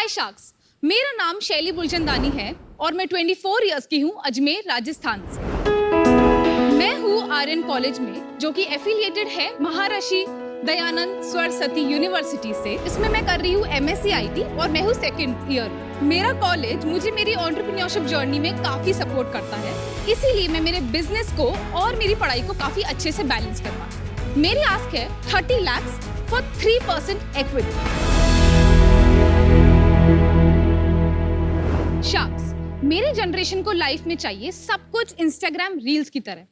हाय sharks, मेरा नाम शैली बुलचंदानी है और मैं 24 इयर्स की हूँ अजमेर राजस्थान से। मैं हूँ आर्यन कॉलेज में जो कि एफिलिएटेड है महर्षि दयानंद सरस्वती यूनिवर्सिटी से। इसमें मैं कर रही हूँ MSc IT और मैं हूँ सेकंड ईयर। मेरा कॉलेज मुझे मेरी एंटरप्रेन्योरशिप जर्नी में काफी सपोर्ट करता है, इसीलिए मैं मेरे बिजनेस को और मेरी पढ़ाई को काफी अच्छे से बैलेंस कर पाती हूँ। मेरी आस्क है 30 lakhs फॉर 3% इक्विटी। शार्क्स, मेरे जनरेशन को लाइफ में चाहिए सब कुछ इंस्टाग्राम रील्स की तरह,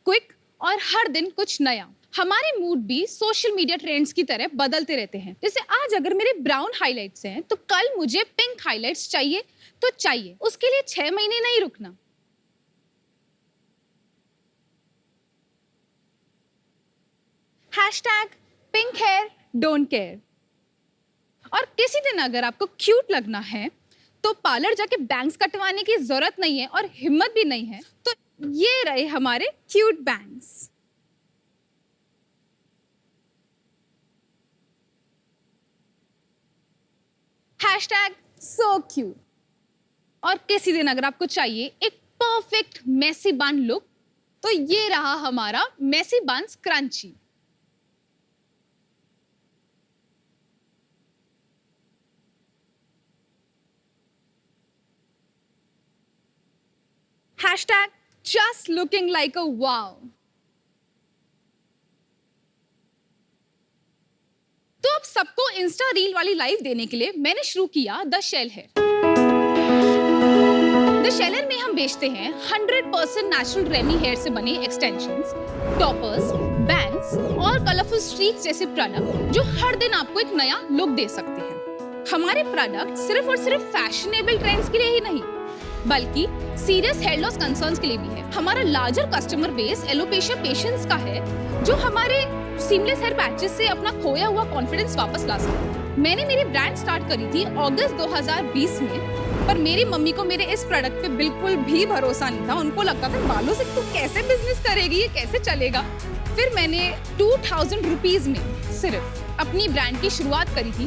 क्विक और हर दिन कुछ नया। हमारे मूड भी सोशल मीडिया ट्रेंड्स की तरह बदलते रहते हैं। जैसे आज अगर मेरे ब्राउन हाइलाइट्स हैं तो कल मुझे पिंक हाइलाइट्स चाहिए तो चाहिए। उसके लिए 6 महीने नहीं रुकना। #Pink hair don't care. और किसी दिन अगर आपको क्यूट लगना है तो पार्लर जाके बैंग्स कटवाने की जरूरत नहीं है और हिम्मत भी नहीं है, तो ये रहे हमारे क्यूट बैंग्स। #so cute। और किसी दिन अगर आपको चाहिए एक परफेक्ट मेसी बन लुक तो ये रहा हमारा messy buns crunchy. #just looking like a wow। तो अब सबको इंस्टा रील वाली लाइफ देने के लिए मैंने शुरू किया the shell hair. The shell hair में हम बेचते हैं 100% नेचुरल रेमी हेयर से बने एक्सटेंशंस, टॉपर्स, बैंड्स और कलरफुल स्ट्रीक्स जैसे प्रोडक्ट जो हर दिन आपको एक नया लुक दे सकते हैं। हमारे प्रोडक्ट सिर्फ और सिर्फ फैशनेबल ट्रेंड्स के लिए ही नहीं बल्कि सीरियस हेयर लॉस कंसर्न्स के लिए भी है। हमारा larger customer base alopecia patients का है जो हमारे सीमलेस हेयर पैचेस से अपना खोया हुआ कॉन्फिडेंस वापस ला सकते हैं। मैंने मेरी ब्रांड स्टार्ट करी थी अगस्त 2020 में, पर मेरी मम्मी को मेरे इस प्रोडक्ट पे बिल्कुल भी भरोसा नहीं था। उनको लगता था बालों से तू कैसे बिजनेस करेगी, ये कैसे चलेगा। फिर मैंने 2000 रुपीज में सिर्फ अपनी ब्रांड की शुरुआत करी थी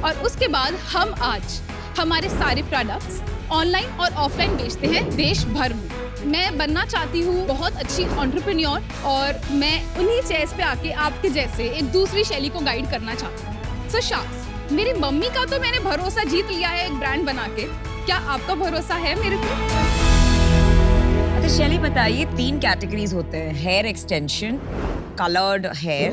और उसके बाद हम आज हमारे सारे प्रोडक्ट्स ऑनलाइन और ऑफलाइन बेचते हैं देश भर में। मैं बनना चाहती हूँ बहुत अच्छी एंटरप्रेन्योर और मैं उन्हीं चेयर्स पे आके आपके जैसे एक दूसरी शैली को गाइड करना चाहती हूँ। सो शार्क्स, मेरी मम्मी का तो मैंने भरोसा जीत लिया है एक ब्रांड बना के। क्या आपका भरोसा है मेरे पे? अच्छा शैली बताइए, 3 कैटेगरीज होते हैं, हेयर एक्सटेंशन, कलर्ड हेयर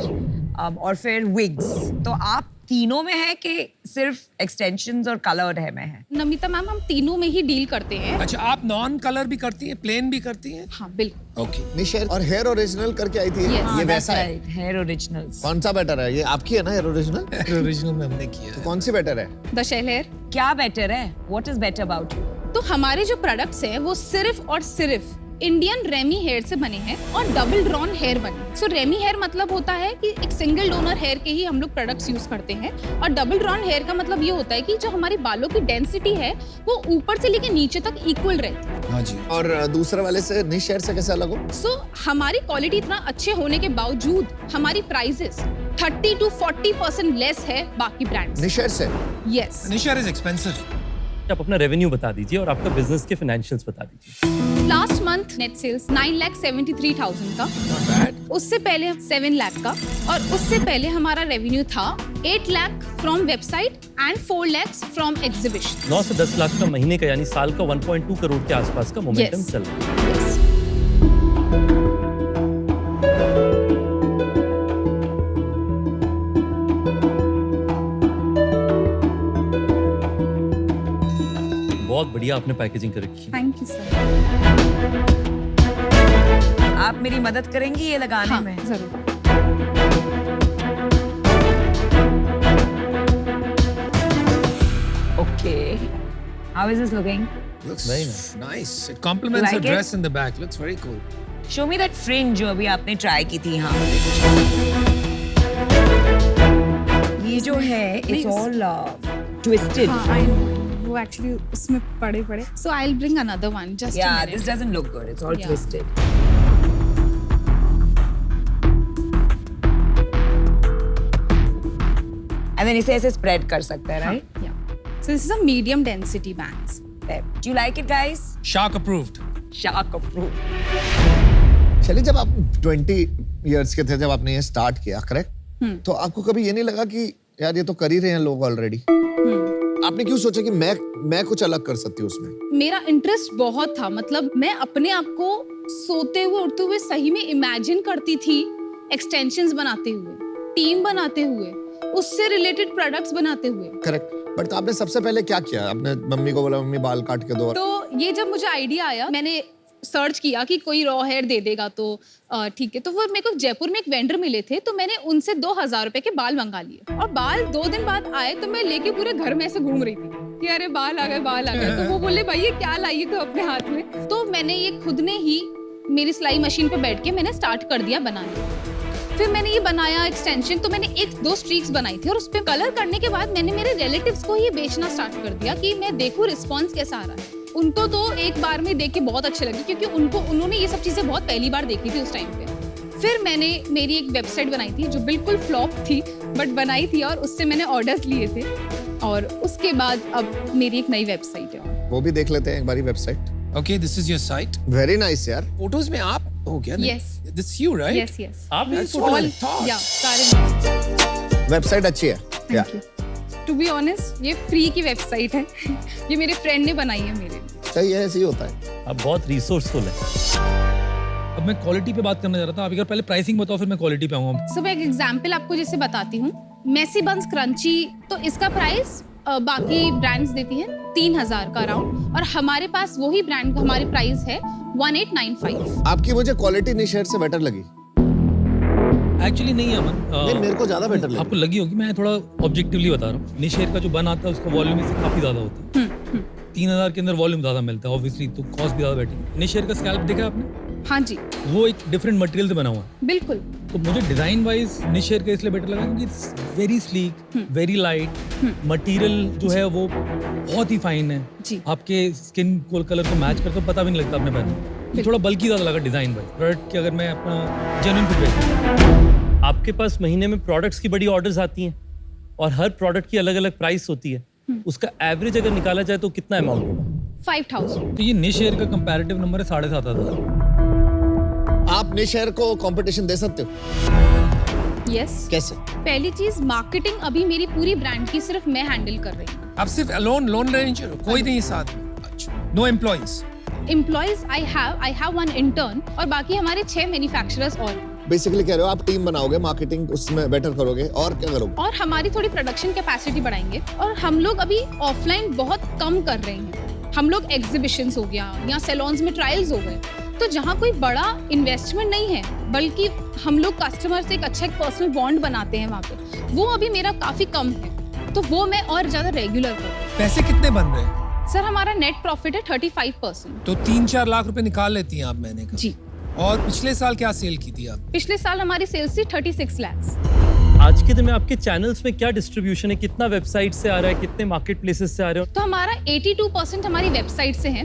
और फिर विग्स। तो आप तीनों में है कि सिर्फ एक्सटेंशंस और कलर्ड है में है? नमिता मैम, हम तीनों में ही डील करते हैं। अच्छा, आप नॉन कलर भी करती हैं, प्लेन भी करती हैं? हाँ बिल्कुल। ओके। निशा और हेयर ओरिजिनल करके आई थी। Yes. ये वैसा है। Hair originals. कौन सा बेटर है? ये आपकी है ना हेयर ओरिजिनल? ओरिजिनल में हमने किया तो है। कौन सी बेटर है? The shell hair. क्या बेटर है? What is better about you? तो हमारे जो प्रोडक्ट्स हैं वो सिर्फ और सिर्फ इंडियन रेमी हेयर से बने हैं और डबल ड्रॉन हेयर बने। सो रेमी हेयर मतलब होता है कि एक सिंगल डोनर हेयर के ही हम लोग प्रोडक्ट्स यूज करते हैं और डबल ड्रॉन हेयर का मतलब ये होता है कि जो हमारे बालों की डेंसिटी है वो ऊपर से लेके नीचे तक इक्वल रहती है। हाँ जी। और दूसरे वाले से निश हेयर से कैसे अलग हो? सो हमारी क्वालिटी इतना अच्छे होने के बावजूद हमारी प्राइसेस 30 to 40% लेस है बाकी ब्रांड्स। निश हेयर से? यस। Nisha is expensive. आप अपना रेवेन्यू बता दीजिए और आपका बिजनेस के फाइनेंशियल्स बता दीजिए। लास्ट मंथ नेट सेल्स 9,73,000 का, उससे पहले 7 लाख का और उससे पहले हमारा रेवेन्यू था 8 lakh from website and 4 lakh from exhibition. 9 से 10 लाख का महीने का यानी साल का 1.2 करोड़ के आसपास का मोमेंटम Yes. चल रहा है। बहुत बढ़िया आपने पैकेजिंग कर रखी है। Thank you sir. आप मेरी मदद करेंगी ये लगाने हाँ, में? जरूर। Okay, how is this looking? Looks Very nice. It complements You her like dress in the back. Looks very cool. Show me that fringe जो अभी आपने ट्राई की थी। हाँ, ये जो है इट्स ऑल ट्विस्टेड। हाँ, I know. वो एक्चुअली उसमें पड़े so I will bring another one just Yeah, this doesn't look good. It's all Yeah. twisted. And then इसे ऐसे स्प्रेड कर सकते हैं, right? या So this is a medium density bangs. Do you like it, guys? Shark approved. Shark approved. चलिए, जब आप 20 years के थे जब आपने ये स्टार्ट किया, करेक्ट, तो आपको कभी ये नहीं लगा कि यार ये तो कर ही रहे हैं लोग ऑलरेडी? आपने क्यों सोचा कि मैं कुछ अलग कर सकती हूँ उसमें? मेरा इंटरेस्ट बहुत था, मतलब मैं अपने आप को सोते हुए उठते हुए सही में इमेजिन करती थी, एक्सटेंशंस बनाते हुए, टीम बनाते हुए, उससे रिलेटेड प्रोडक्ट्स बनाते हुए। करेक्ट, बट आपने सबसे पहले क्या किया? आपने मम्मी को बोला मम्मी बाल काट के दो? तो ये जब मुझे आइडिया आया, मैंने सर्च किया कि कोई रॉ हेयर दे देगा तो ठीक है। तो वो मेरे को जयपुर में एक वेंडर मिले थे, तो मैंने उनसे 2000 रुपए के बाल मंगा लिए और बाल 2 दिन बाद आए तो मैं लेके पूरे घर में ऐसे घूम रही थी कि अरे बाल आ गए, बाल आ गए। तो वो बोले भाई ये क्या लाई तो अपने हाथ में। तो मैंने ये खुद ने ही मेरी सिलाई मशीन पे बैठ के मैंने स्टार्ट कर दिया बनाना। फिर मैंने ये बनाया एक्सटेंशन, तो मैंने 1-2 स्ट्रीक्स बनाई थी और उस पे कलर करने के बाद मैंने मेरे रिलेटिव्स को ये बेचना स्टार्ट कर दिया कि मैं देखूं रिस्पॉन्स कैसा आ रहा है। उनको तो एक बार में देख के बहुत अच्छे लगे क्योंकि उन्होंने ये सब चीजें बहुत पहली बार देखी थी उस टाइम पे। फिर मैंने मेरी एक वेबसाइट बनाई थी जो बिल्कुल फ्लॉप थी बट बनाई थी और उससे मैंने ऑर्डर्स लिए थे और उसके बाद अब मेरी एक नई वेबसाइट है। वो भी देख लेते हैं एक बारी website. Okay, this is your site. Very nice यार। Photos में आप हो क्या? Yes. This is you, right? Yes. आप भी That's photo what I All, thought. yeah, सारे। वेबसाइट अच्छी है क्या? टू बी ऑनेस्ट ये फ्री की वेबसाइट है। ये मेरे फ्रेंड ने बनाई है मेरे लिए। सही है, ऐसे ही होता है। आप बहुत रिसोर्सफुल है। अब मैं क्वालिटी पे बात करना चाह रहा था। आप एक बार पहले प्राइसिंग बताओ, फिर मैं क्वालिटी पे आऊंगा। सो मैं एक एग्जांपल आपको जैसे बताती हूँ। मेसी बंस क्रंची, तो इसका प्राइस बाकी ब्रांड्स देती हैं 3000 का अराउंड और हमारे पास वही ब्रांड का हमारी प्राइस है 1895। आपकी मुझे क्वालिटी निशेर से बेटर लगी। एक्चुअली नहीं अमन, नहीं, मेरे को ज्यादा बेटर लगी। आपको लगी होगी, मैं थोड़ा ऑब्जेक्टिवली बता रहा हूँ। निशेर का जो बन आता है उसका वॉल्यूम इससे काफी ज्यादा होता है। 3000 के अंदर वॉल्यूम ज्यादा मिलता है ऑब्वियसली, तो कॉस्ट भी ज्यादा बैठी। निशेर का स्कैल्प देखा आपने? हाँ जी, वो एक डिफरेंट मटेरियल से बना हुआ है। बिल्कुल। तो मुझे डिजाइन वाइज निशेर का इसलिए बेटर लगा क्योंकि it's very sleek, very light, material जो है वो बहुत ही फाइन है जी। आपके स्किन कलर को मैच करके पता भी नहीं लगता आपने पहना। थोड़ा बल्कि ज्यादा लगा डिजाइन वाइज। प्रोडक्ट की अगर मैं अपना जेन्युइन फीडबैक, आपके पास महीने में प्रोडक्ट्स की बड़ी ऑर्डर्स आती हैं और हर प्रोडक्ट की अलग अलग प्राइस होती है, उसका एवरेज अगर निकाला जाए तो कितना अमाउंट होगा? 5000। तो ये निशेर का कंपैरेटिव नंबर है 7500। आप निशेर को कंपटीशन दे सकते हो? यस। कैसे? पहली चीज, मार्केटिंग अभी मेरी पूरी ब्रांड की सिर्फ मैं हैंडल कर रही हूँ। आप सिर्फ लोन रेंजर हो, कोई नहीं साथ में? अच्छा, no employees? Employees I have 1 intern और बाकी हमारे 6 मैन्युफैक्चरर्स और। बेसिकली कह रहे हो आप टीम बनाओगे, मार्केटिंग उसमें बेटर करोगे और क्या करोगे? और हमारी थोड़ी प्रोडक्शन कैपेसिटी बढ़ाएंगे और हम लोग अभी ऑफलाइन बहुत कम कर रहे हैं। हम लोग एग्जीबिशंस हो गया या सैलून्स में ट्रायल्स हो गए, तो जहाँ कोई बड़ा इन्वेस्टमेंट नहीं है बल्कि हम लोग कस्टमर से एक अच्छा एक पर्सनल बॉन्ड बनाते हैं वहाँ पे, वो अभी मेरा काफी कम है, तो वो मैं और ज्यादा रेगुलर करूँ। पैसे कितने बन रहे हैं? सर हमारा नेट प्रॉफिट है 35%। तो 3-4 लाख रुपए निकाल लेती हैं आप महीने का? जी। और पिछले साल क्या सेल की थी आप? पिछले साल हमारी सेल्स थी 36 लाख। आज के दिन में आपके चैनल्स में क्या डिस्ट्रीब्यूशन है? कितना वेबसाइट से आ रहा है, कितने मार्केट प्लेसेस से आ रहे हो? तो हमारा 82% हमारी वेबसाइट से है,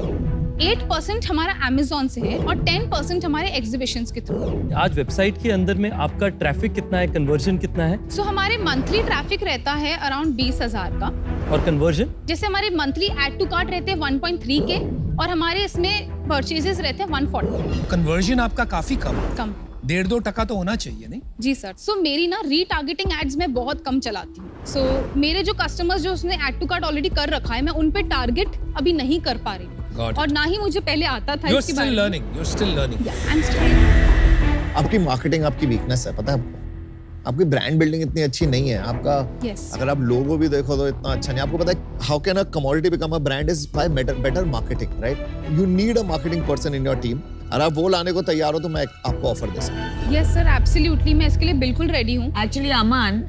8% हमारा Amazon से है और 10% हमारे एग्जीबिशंस के थ्रू। आज वेबसाइट के अंदर में आपका ट्रैफिक कितना है, कन्वर्जन कितना है? सो हमारे मंथली ट्रैफिक रहता है अराउंड 20,000 का और कन्वर्जन? जैसे हमारे मंथली ऐड टू कार्ट रहते हैं 1.3 के और हमारे इसमें परचेजेस रहते हैं 140। कन्वर्जन आपका काफी कम है, कम। 1.5-2% तो होना चाहिए नहीं? जी सर। सो मेरी ना रीटारगेटिंग एड्स मैं बहुत कम चलाती हूँ। सो मेरे जो कस्टमर्स जो उसने ऐड टू कार्ट ऑलरेडी कर रखा है, मैं उन पे टारगेट अभी नहीं कर पा रही Got it. और ना ही मुझे पहले आता था। You're इसके still बारे में। learning. You're still learning. Yeah, I'm still- आपकी मार्केटिंग आपकी वीकनेस है, पता है आपको? आपकी ब्रांड बिल्डिंग इतनी अच्छी नहीं है आपका। Yes. अगर आप लोगो भी देखो तो इतना अच्छा नहीं। आपको पता है how can a commodity become a brand is by better marketing, right? You need a marketing person in your team. और आप वो लाने को तैयार हो तो मैं आपको ऑफर दे सकता हूँ। Yes sir, absolutely, मैं इसके लिए बिल्कुल रेडी हूँ। Actually, Aman,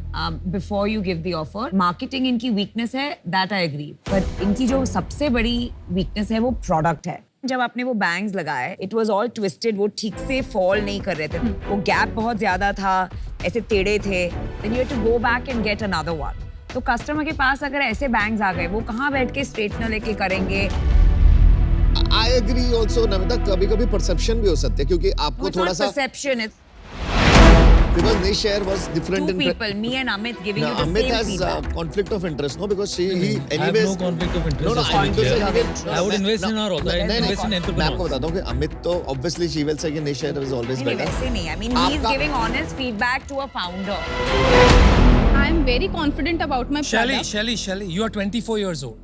before you give the offer, marketing इनकी weakness है, that I agree. But इनकी जो सबसे बड़ी weakness है वो product है। जब आपने वो बैंग्स लगाए, it was all twisted, वो ठीक से फॉल नहीं कर रहे थे, वो गैप बहुत ज्यादा था, ऐसे टेढ़े थे, then you had to go back and get another one. तो कस्टमर के पास अगर ऐसे बैंग्स आ गए, वो कहाँ बैठ के स्ट्रेटनर लेके करेंगे? आई एग्री ऑल्सो नमिता, कभी कभी परसेप्शन भी हो सकती है क्योंकि आपको It's थोड़ा not सा perception, it's because niche hair was different Two in people, me and Amit, giving No, you the Amit same has feedback. conflict of interest, no, because he I have anyways. no conflict of interest. No, as I mean to say well. he will. I would invest in her also. I invest in मैं आपको entrepreneurs. बताता हूँ कि अमित तो obviously she will say कि niche hair is always नहीं, better. वैसे नहीं. I mean, he's आपका- giving honest feedback to a founder. I am very confident about my product. Shelly, you are 24 years old.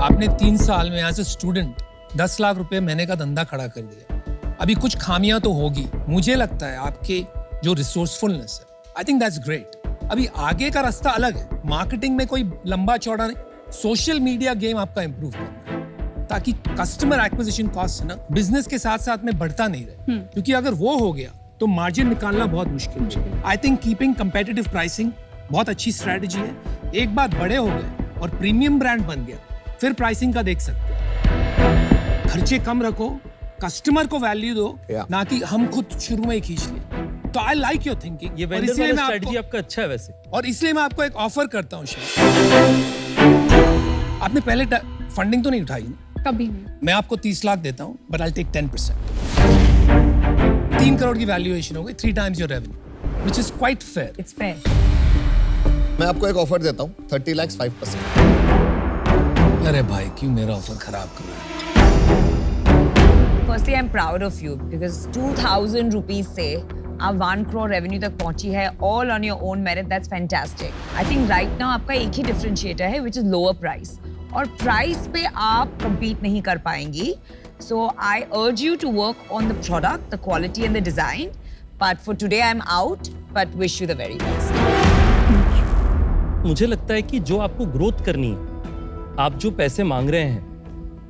आपने 3 साल में एज ए स्टूडेंट 10 लाख रुपए महीने का धंधा खड़ा कर दिया। अभी कुछ खामियां तो होगी, मुझे लगता है आपके जो रिसोर्सफुलनेस है, आई थिंक दैट्स ग्रेट। अभी आगे का रास्ता अलग है, मार्केटिंग में कोई लंबा चौड़ा नहीं, सोशल मीडिया गेम आपका इंप्रूव करना है ताकि कस्टमर एक्विजिशन कॉस्ट ना बिजनेस के साथ साथ में बढ़ता नहीं रहे, क्योंकि अगर वो हो गया तो मार्जिन निकालना बहुत मुश्किल है। I think keeping competitive pricing बहुत अच्छी स्ट्रेटजी है। एक बार बड़े हो गए और प्रीमियम ब्रांड बन गया, फिर प्राइसिंग का देख सकते हैं। खर्चे कम रखो, कस्टमर को वैल्यू दो, ना कि हम खुद शुरू में ही खींच लिए। तो आई लाइक योर थिंकिंग। ये वेंडर वाला स्ट्रेटजी आपका अच्छा है वैसे। और इसलिए मैं आपको एक ऑफर करता हूँ शायद। आपने पहले फंडिंग तो नहीं उठाई ना? कभी नहीं। मैं आपको 30 लाख देता हूँ, बट आई टेक 10%। 3 करोड़ की वैल्यूएशन हो गई, 3 times your revenue, which is quite fair. It's fair. मैं आपको एक ऑफर देता हूँ 30 lakhs 5%. अरे भाई क्यों मेरा ऑफर खराब कर रहा है? Firstly, I'm proud of you because 2,000 rupees से आप 1 crore revenue तक पहुंची है, all on your own merit. That's fantastic. I think right now आपका एक ही differentiator है, which is lower price. और price पे आप compete नहीं कर पाएंगी. So I urge you to work on the product, the quality and the design. But for today, I'm out. But wish you the very best. मुझे लगता है कि जो आपको ग्रोथ करनी है, आप जो पैसे मांग रहे हैं,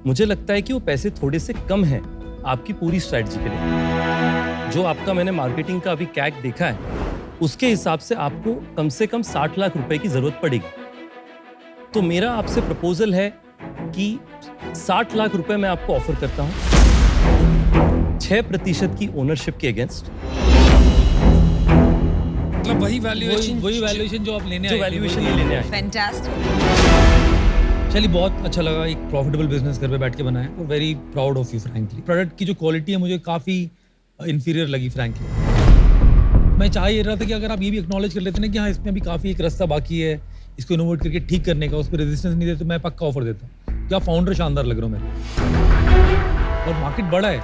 मुझे लगता है कि वो पैसे थोड़े से कम हैं आपकी पूरी स्ट्रैटेजी के लिए। जो आपका मैंने मार्केटिंग का अभी कैक देखा है, उसके हिसाब से आपको कम से कम 60 लाख रुपए की जरूरत पड़ेगी। तो मेरा आपसे प्रपोजल है कि 60 लाख रुपए मैं आपको ऑफर करता हूं 6% की ओनरशिप के अगेंस्ट। मतलब वही वैल्यूएशन जो आप लेने जो आए थे, वैल्यूएशन ये लेने आए। Fantastic. चलिए बहुत अच्छा लगा, एक प्रॉफिटेबल बिजनेस घर पे बैठ के बनाया और very proud of you frankly. Product की जो क्वालिटी है मुझे काफ़ी इंफीरियर लगी फ्रैंकली। मैं चाह ये रहा था कि अगर आप ये भी एक्नॉलेज कर लेते ना कि हाँ इसमें अभी काफ़ी एक रास्ता बाकी है, इसको इनोवेट करके ठीक करने का, उस पर रेजिस्टेंस नहीं देते, मैं पक्का ऑफर देता। क्या फाउंडर शानदार लग रहा हो मेरे, और मार्केट बड़ा है,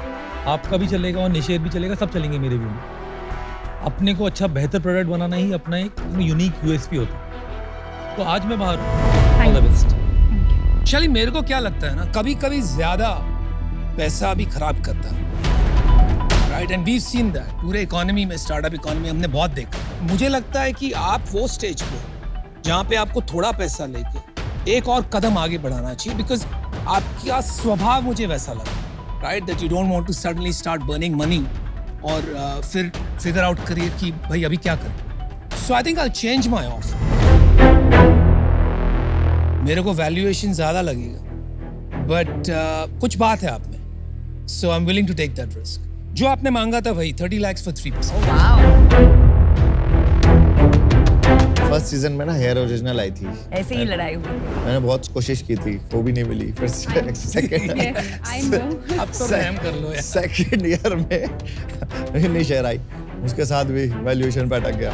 आपका भी चलेगा और निशेर भी चलेगा, सब चलेंगे मेरे व्यू में। अपने को अच्छा बेहतर प्रोडक्ट बनाना ही अपना एक यूनिक यूएसपी होता है। तो आज मैं बाहर हूँ, ऑल द बेस्ट। चलिए मेरे को क्या लगता है ना, कभी कभी ज्यादा पैसा भी खराब करता है, right? And we seen that पूरे इकोनॉमी में, स्टार्टअप इकोनॉमी हमने बहुत देखा। मुझे लगता है कि आप वो स्टेज पे जहाँ पे आपको थोड़ा पैसा लेके एक और कदम आगे बढ़ाना चाहिए, बिकॉज आपका स्वभाव मुझे वैसा लगा, right? That you don't want to suddenly start burning money और फिर फिगर आउट करिए कि भाई अभी क्या करें। So I think I change my offer. मेरे को वैल्यूएशन ज्यादा लगेगा, बट कुछ बात है आप में, so I am willing to take that risk. जो आपने मांगा था वही 30 lakhs for 3%। Wow. First season में ना हेयर ओरिजिनल आई थी, ऐसे ही लड़ाई हुई। मैंने बहुत कोशिश की थी, वो भी नहीं मिली। फिर सेकंड Yes, I know. अब तो रहम कर लो यार। सेकंड ईयर में नहीं शेयर आई, उसके साथ भी वैल्यूएशन पे अटक गया।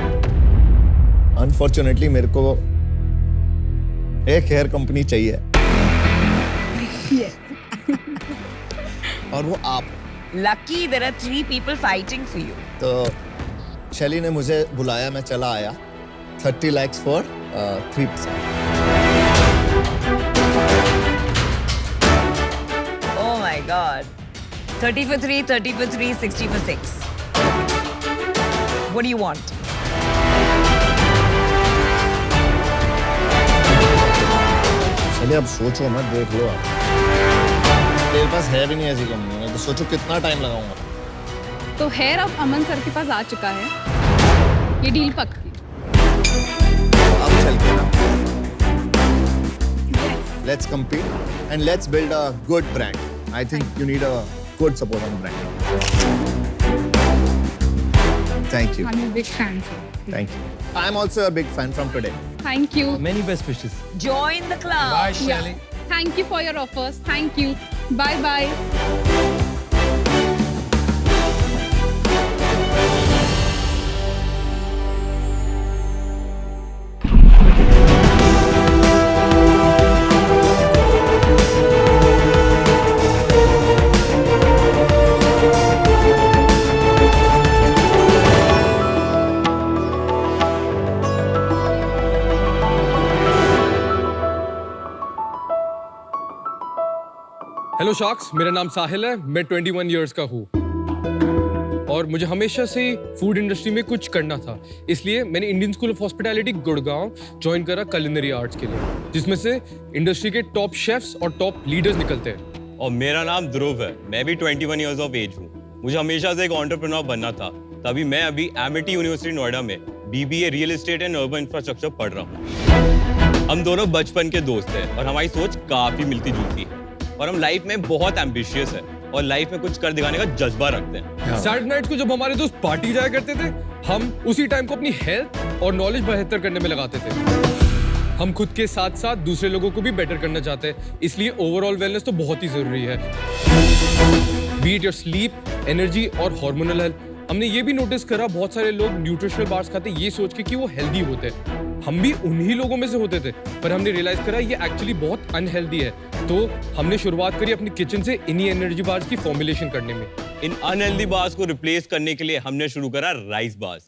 अनफॉर्चुनेटली मेरे को एक हेयर कंपनी चाहिए और वो आप। Lucky there are 3 people fighting for you. तो शैली ने मुझे बुलाया, मैं चला आया। 30 lakhs for 3%। Oh my God. 30 for 3, 30 for 3, 60 for 6. What do you want? चलिए अब सोचो मत, देख लो आप। मेरे पास है भी नहीं ऐसी कंपनी में, तो सोचो कितना टाइम लगाऊंगा। तो हेयर अब अमन सर के पास आ चुका है, ये डील पक्की। अब चल के ना, let's compete and let's build a good brand. I think you need a good support on brand. Thank you. I'm a big fan. Thank you. I'm also a big fan from today. Thank you. Many best wishes. Join the club. Bye, Shelly. Yeah. Thank you for your offers. Thank you. Bye bye. Hello sharks, मेरा नाम साहिल है, मैं 21 years का हूँ और मुझे हमेशा से फूड इंडस्ट्री में कुछ करना था, इसलिए मैंने Indian school of hospitality Gurgaon join करा कुलिनरी आर्ट्स के लिए, जिसमें से इंडस्ट्री के टॉप शेफ्स और टॉप लीडर्स निकलते हैं। और मेरा नाम ध्रुव है, मैं भी 21 इयर्स ऑफ एज हूँ। मुझे हमेशा से एक एंटरप्रेन्योर बनना था, तभी मैं अभी एमिटी यूनिवर्सिटी नोएडा में BBA real estate and urban infrastructure पढ़ रहा हूँ। हम दोनों बचपन के दोस्त हैं और हमारी सोच काफी मिलती जुलती है और हम लाइफ में बहुत एम्बिशियस है और लाइफ में कुछ कर दिखाने का जज्बा रखते हैं। सैटरडे नाइट्स को जब हमारे दोस्त पार्टी जाया करते थे, हम उसी टाइम को अपनी हेल्थ और नॉलेज बेहतर करने में लगाते थे। हम खुद के साथ साथ दूसरे लोगों को भी बेटर करना चाहते हैं, इसलिए ओवरऑल वेलनेस तो बहुत ही जरूरी है। B it your sleep, energy और हार्मोनल हेल्थ। हमने ये भी नोटिस करा बहुत सारे लोग न्यूट्रिशनल बार्स खाते ये सोच के कि वो हेल्दी होते हैं। हम भी उन्हीं लोगों में से होते थे, पर हमने रियलाइज करा ये एक्चुअली बहुत अनहेल्दी है। तो हमने शुरुआत करी अपनी किचन से इन्हीं एनर्जी बार्स की फॉर्मुलेशन करने में। इन अनहेल्दी बार्स को रिप्लेस करने के लिए हमने शुरू करा राइस बार्स।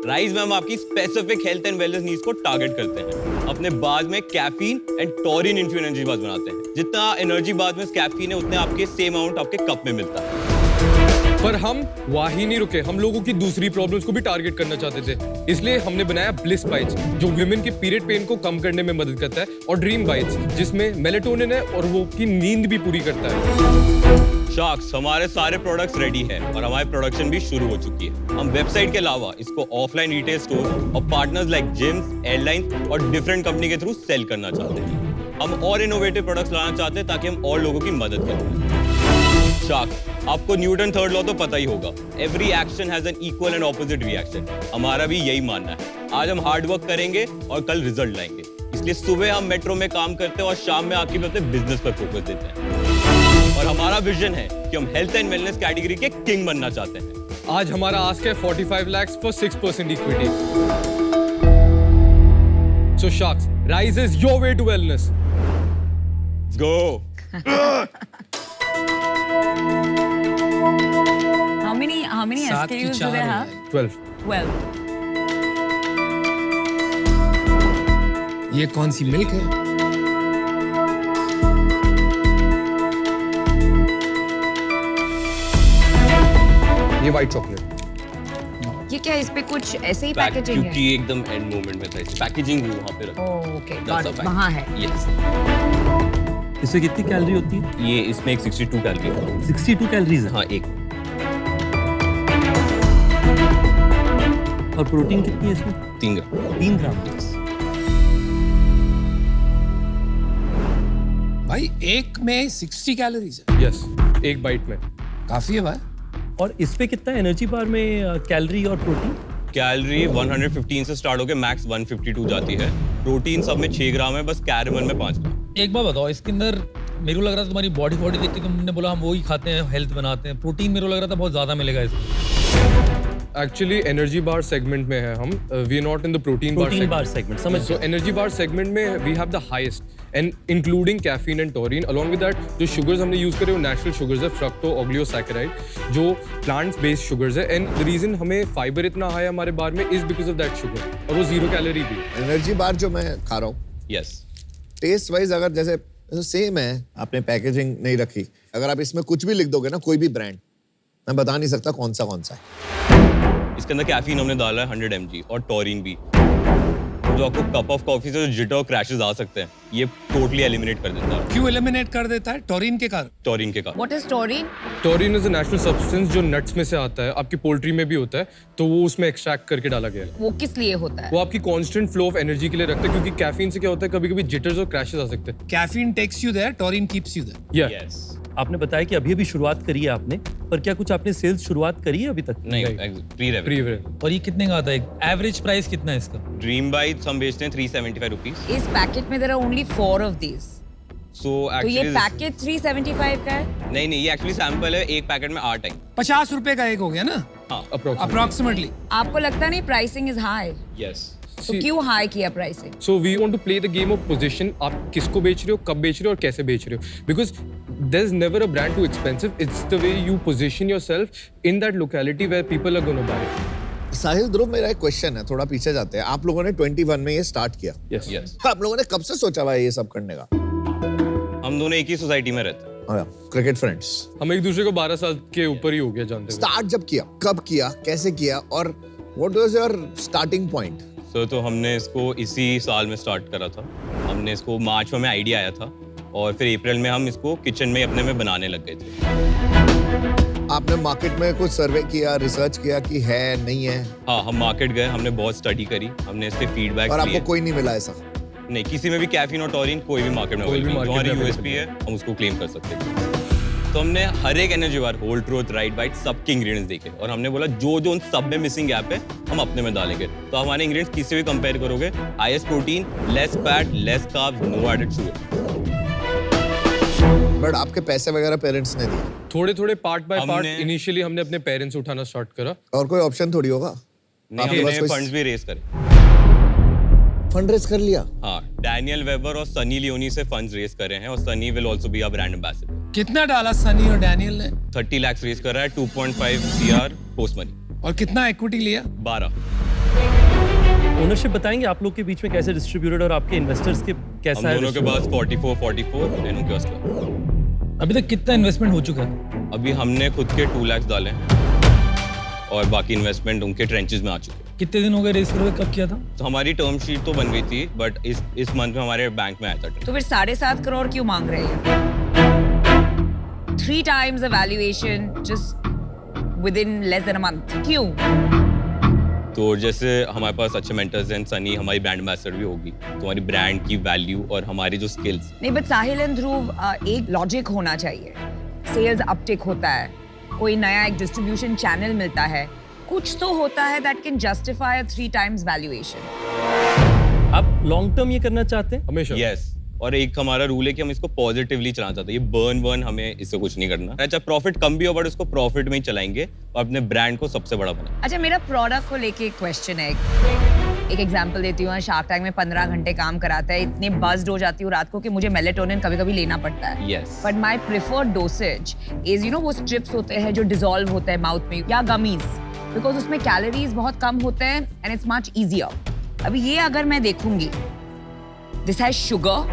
राइस में हम आपकी specific health and wellness needs को टारगेट करते हैं। अपने बार्स में caffeine and taurine infuse energy bars बनाते हैं। जितना एनर्जी बार्स में कैफीन है, उतने आपके सेम अमाउंट आपके कप में मिलता है। पर हम वहीं नहीं रुके, हम लोगों की दूसरी प्रॉब्लम्स को भी टारगेट करना चाहते थे, इसलिए हमने बनाया ब्लिस बाइट्स, जो वुमेन के पीरियड पेन को कम करने में मदद करता है, और ड्रीम बाइट्स, जिसमें मेलेटोनिन है और वो की नींद भी पूरी करता है। शार्क्स, हमारे सारे प्रोडक्ट्स रेडी है और हमारी प्रोडक्शन भी शुरू हो चुकी है। हम वेबसाइट के अलावा इसको ऑफलाइन रिटेल स्टोर और पार्टनर्स लाइक जिम्स, एयरलाइंस और डिफरेंट कंपनी के थ्रू सेल करना चाहते हैं। हम और इनोवेटिव प्रोडक्ट्स लाना चाहते हैं ताकि हम और लोगों की मदद करें। शार्क्स, आपको न्यूटन थर्ड लॉ तो पता ही होगा, every action has an equal and opposite reaction. हमारा भी यही मानना है। आज हम हार्ड वर्क करेंगे और कल रिजल्ट लाएंगे, इसलिए सुबह हम मेट्रो में काम करते हैं और शाम में आके अपने बिजनेस पर फोकस देते हैं। और हमारा विजन है कि हम हेल्थ एंड वेलनेस कैटेगरी के किंग बनना चाहते हैं। आज हमारा आस्क है 45 lakhs for 6% equity. So Sharks, rise is your way to wellness. Go! How many सात की SKUs do चार they हो have? जाएगी। 12. 12. ये कौन सी मिल्क है? ये व्हाइट चॉकलेट। ये क्या इस पे कुछ ऐसे ही पैकेजिंग है? क्योंकि एकदम एंड मोमेंट में था, इस पैकेजिंग भी वहाँ पे रखा। Okay, That's a fact. वहाँ है। Yes. इसमें कितनी कैलोरी होती है? ये इसमें एक 62 कैलोरी है। 62 कैलोरीज है। हाँ, एक। और प्रोटीन कितनी है इसमें? 3 ग्राम। 3 ग्राम। भाई एक में 60 कैलोरीज है, यस, एक बाइट में। काफी है भाई। और इस पे कितना एनर्जी बार में कैलोरी और प्रोटीन? कैलोरी 115 से स्टार्ट होकर मैक्स 152 जाती है। प्रोटीन सब में 6 ग्राम है, बस कैरेमल में 5 ग्राम। एक बात बताओ, इसके अंदर मेरे को लग रहा था तुम्हारी बॉडी देख के तुमने बोला हम वही खाते हैं, हेल्थ बनाते हैं। प्रोटीन मेरे को लग रहा था बहुत ज्यादा मिलेगा इसमें। एक्चुअली एनर्जी बार सेगमेंट में है हम, we are not in the protein bar segment, समझ सो एनर्जी बार सेगमेंट में we have the highest and including caffeine and taurine. Along with that जो शुगर्स हमने यूज करे वो नेचुरल शुगर्स है, फ्रक्टो ओलिगोसैकेराइड, जो प्लांट्स बेस्ड शुगर्स है। And the reason हमें फाइबर इतना हाई हमारे बार में is because of that sugar, और वो 0 कैलोरी भी। एनर्जी बार जो मैं खा रहा हूँ, यस। टेस्ट वाइज अगर जैसे सेम है, आपने पैकेजिंग नहीं रखी, अगर आप इसमें कुछ भी लिख दोगे ना, कोई भी ब्रांड, मैं बता नहीं सकता कौन सा है। इसके अंदर कैफीन हमने डाला है 100 mg और टोरिन भी, जो आपको कप ऑफ कॉफी से जो जिटर और क्रैशेस आ सकते हैं, ये टोटली एलिमिनेट कर देता है। क्यों एलिमिनेट कर देता है? टोरिन के कारण। टोरिन के कारण। What is taurine? Turin is a natural substance जो नट्स में से आता है, आपकी पोल्ट्री में भी होता है, तो वो उसमें एक्सट्रैक्ट करके डाला गया है। वो किस लिए होता है? वो आपकी कांस्टेंट फ्लो ऑफ एनर्जी के लिए रखता है, क्योंकि कैफीन से क्या होता है, कभी-कभी जिटर्स और क्रैशेस आ सकते हैं। Caffeine takes you there, taurine keeps you there. या यस। आपने बताया कि अभी शुरुआत करी है आपने, पर क्या कुछ आपने सेल्स शुरुआत करी है अभी तक? नहीं, प्री रेवेन्यू। और ये कितने का आता है? एवरेज प्राइस कितना है इसका? ड्रीम बाइट्स हम बेचते हैं 375 रुपीस। इस पैकेट में there are only 4 of these. सो तो ये एक्चुअली पैकेट 375 का है? नहीं, ये एक्चुअली सैंपल है, एक पैकेट में 8 है। 50 रुपए का एक हो गया ना हाँ, अप्रोक्सीमेटली। आपको लगता नहीं प्राइसिंग इज हाई? यस। तो क्यों हाई किया pricing? So we want to play the game of position. आप किसको बेच रहे हो, कब बेच रहे हो और कैसे बेच रहे हो, because there is never a brand too expensive, it's the way you position yourself in that locality where people are gonna buy it. Sahil Dhruv, मेरा एक क्वेश्चन है, थोड़ा पीछे जाते हैं। आप लोगों ने 21 में ये स्टार्ट किया, यस यस। आप लोगों ने कब से सोचा हुआ है ये सब करने का? हम दोनों एक ही सोसाइटी में रहते हैं। Cricket friends. हम एक दूसरे को 12 साल के ऊपर ही हो गया जानते हुए। स्टार्ट जब किया, कब किया, कैसे किया और what was your starting point? तो हमने इसको इसी साल में स्टार्ट करा था। हमने इसको मार्च में हमें आइडिया आया था और फिर अप्रैल में हम इसको किचन में अपने में बनाने लग गए थे। आपने मार्केट में कुछ सर्वे किया, रिसर्च किया कि है नहीं है? हाँ, हम मार्केट गए, हमने बहुत स्टडी करी, हमने इसके फीडबैक और आपको कोई नहीं मिला ऐसा? नहीं, किसी में भी कैफीन और टॉरिन कोई भी मार्केट में अवेलेबल नहीं। जो हमारी यूएसपी है हम उसको क्लेम कर सकते थे। तो हमने हर एक energy bar, whole truth, right bite, सबके इंग्रेडिएंट्स देखे और हमने बोला जो जो उन सब में मिसिंग गैप है हम अपने में डालेंगे। तो हमारे इंग्रेडिएंट्स किसी भी कंपेयर करोगे, highest protein, less fat, less carbs, no added sugar. But आपके पैसे वगैरह पेरेंट्स ने दिए? थोड़े थोड़े पार्ट बाय पार्ट हमने- इनिशियली हमने अपने पेरेंट्स उठाना स्टार्ट करा। और कोई ऑप्शन थोड़ी होगा? नहीं, आपके पास हमने कोई फंड्स भी रेस करे। फंड रेज कर लिया? हाँ, डैनियल वेबर और सनी लियोनी से फंड्स रेस करे हैं और Sunny will also be a brand ambassador. कितना डाला सनी और डैनियल ने? 30 लाख रेस कर रहा है, 2.5 CR पोस्ट मनी। और कितना इक्विटी लिया? 12। ओनरशिप बताएंगे आप लोग के बीच में कैसे डिस्ट्रीब्यूटेड और आपके इन्वेस्टर्स के कैसा हम है? दोनों के पास 44 एंड उनके पास 12। अभी तक कितना इन्वेस्टमेंट हो चुका है? अभी हमने खुद के 2 लाख डाले हैं और बाकी इन्वेस्टमेंट उनके ट्रेंचेस में आ चुके हैं। कितने दिन हो गए रेस करके, कब किया था? तो हमारी टर्म शीट तो बन गई थी बट इस मंथ में हमारे बैंक में आया था। तो फिर 7.5 करोड़ क्यों मांग रहे हैं? 3 times the valuation just within less than a month. क्यों? तो जैसे हमारे पास अच्छे मेंटर्स हैं, सनी हमारी ब्रांड एम्बेसडर भी होगी, तो हमारी ब्रांड की वैल्यू और हमारी जो स्किल्स। नहीं, बट साहिल एंड ध्रुव, एक लॉजिक होना चाहिए। सेल्स अपटिक होता है, कोई नया एक डिस्ट्रीब्यूशन चैनल मिलता है, कुछ तो होता है that can justify a 3 times valuation. आप लॉन्ग टर्म ये करना चाहते हैं? हमेशा। यस, और एक हमारा रूल है कि हम इसको पॉजिटिवली चलाना चाहते हैं। ये बर्न हमें इससे कुछ नहीं करना। अच्छा, प्रॉफिट कम भी हो बट उसको प्रॉफिट में ही चलाएंगे और अपने ब्रांड को सबसे बड़ा बनाएंगे। अच्छा, मेरा प्रोडक्ट को लेके एक क्वेश्चन है। एक एग्जांपल देती हूँ। शार्क टैंक में 15 घंटे काम कराता है, इतने बज्ड हो जाती हूँ रात को कि मुझे मेलेटोनिन कभी-कभी लेना पड़ता है। Yes. But my preferred dosage is वो स्ट्रिप्स होते हैं जो डिसॉल्व होते हैं माउथ में, या गमीज, बिकॉज उसमें कैलोरीज बहुत कम होते हैं एंड इट्स मच इजियर। अभी ये अगर मैं देखूंगी, this has sugar,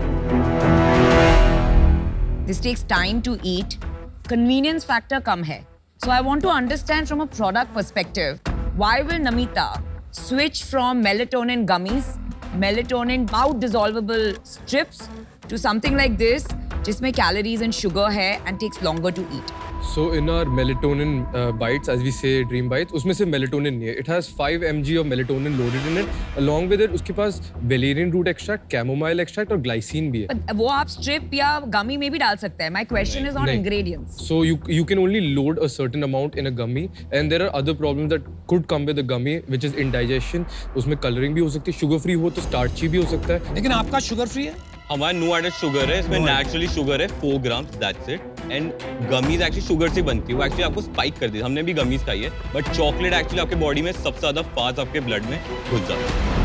this takes time to eat, convenience factor कम है। So I want to understand from a product perspective, why will Namita switch from melatonin gummies, melatonin mouth dissolvable strips to something like this जिसमें calories and sugar है and takes longer to eat. So in our melatonin bites, as we say dream bites, उसमें से melatonin नहीं है. It has 5 mg of melatonin loaded in it. Along with it, उसके पास valerian root extract, chamomile extract और glycine भी है. But वो आप strip या gummy में भी डाल सकते हैं. My question is on नहीं. ingredients. So you can only load a certain amount in a gummy, and there are other problems that could come with the gummy, which is indigestion. उसमें coloring भी हो सकती है. Sugar free हो तो starchy भी हो सकता है. लेकिन आपका शुगर फ्री है? हमारा नो एडेड शुगर है, इसमें नेचुरली शुगर है 4 grams, that's it. And gummies actually sugar से बनती है, वो एक्चुअली आपको स्पाइक कर देती है। हमने भी गमीज खाई है, बट चॉकलेट एक्चुअली आपके बॉडी में सबसे ज्यादा फास्ट आपके ब्लड में घुस जाता है।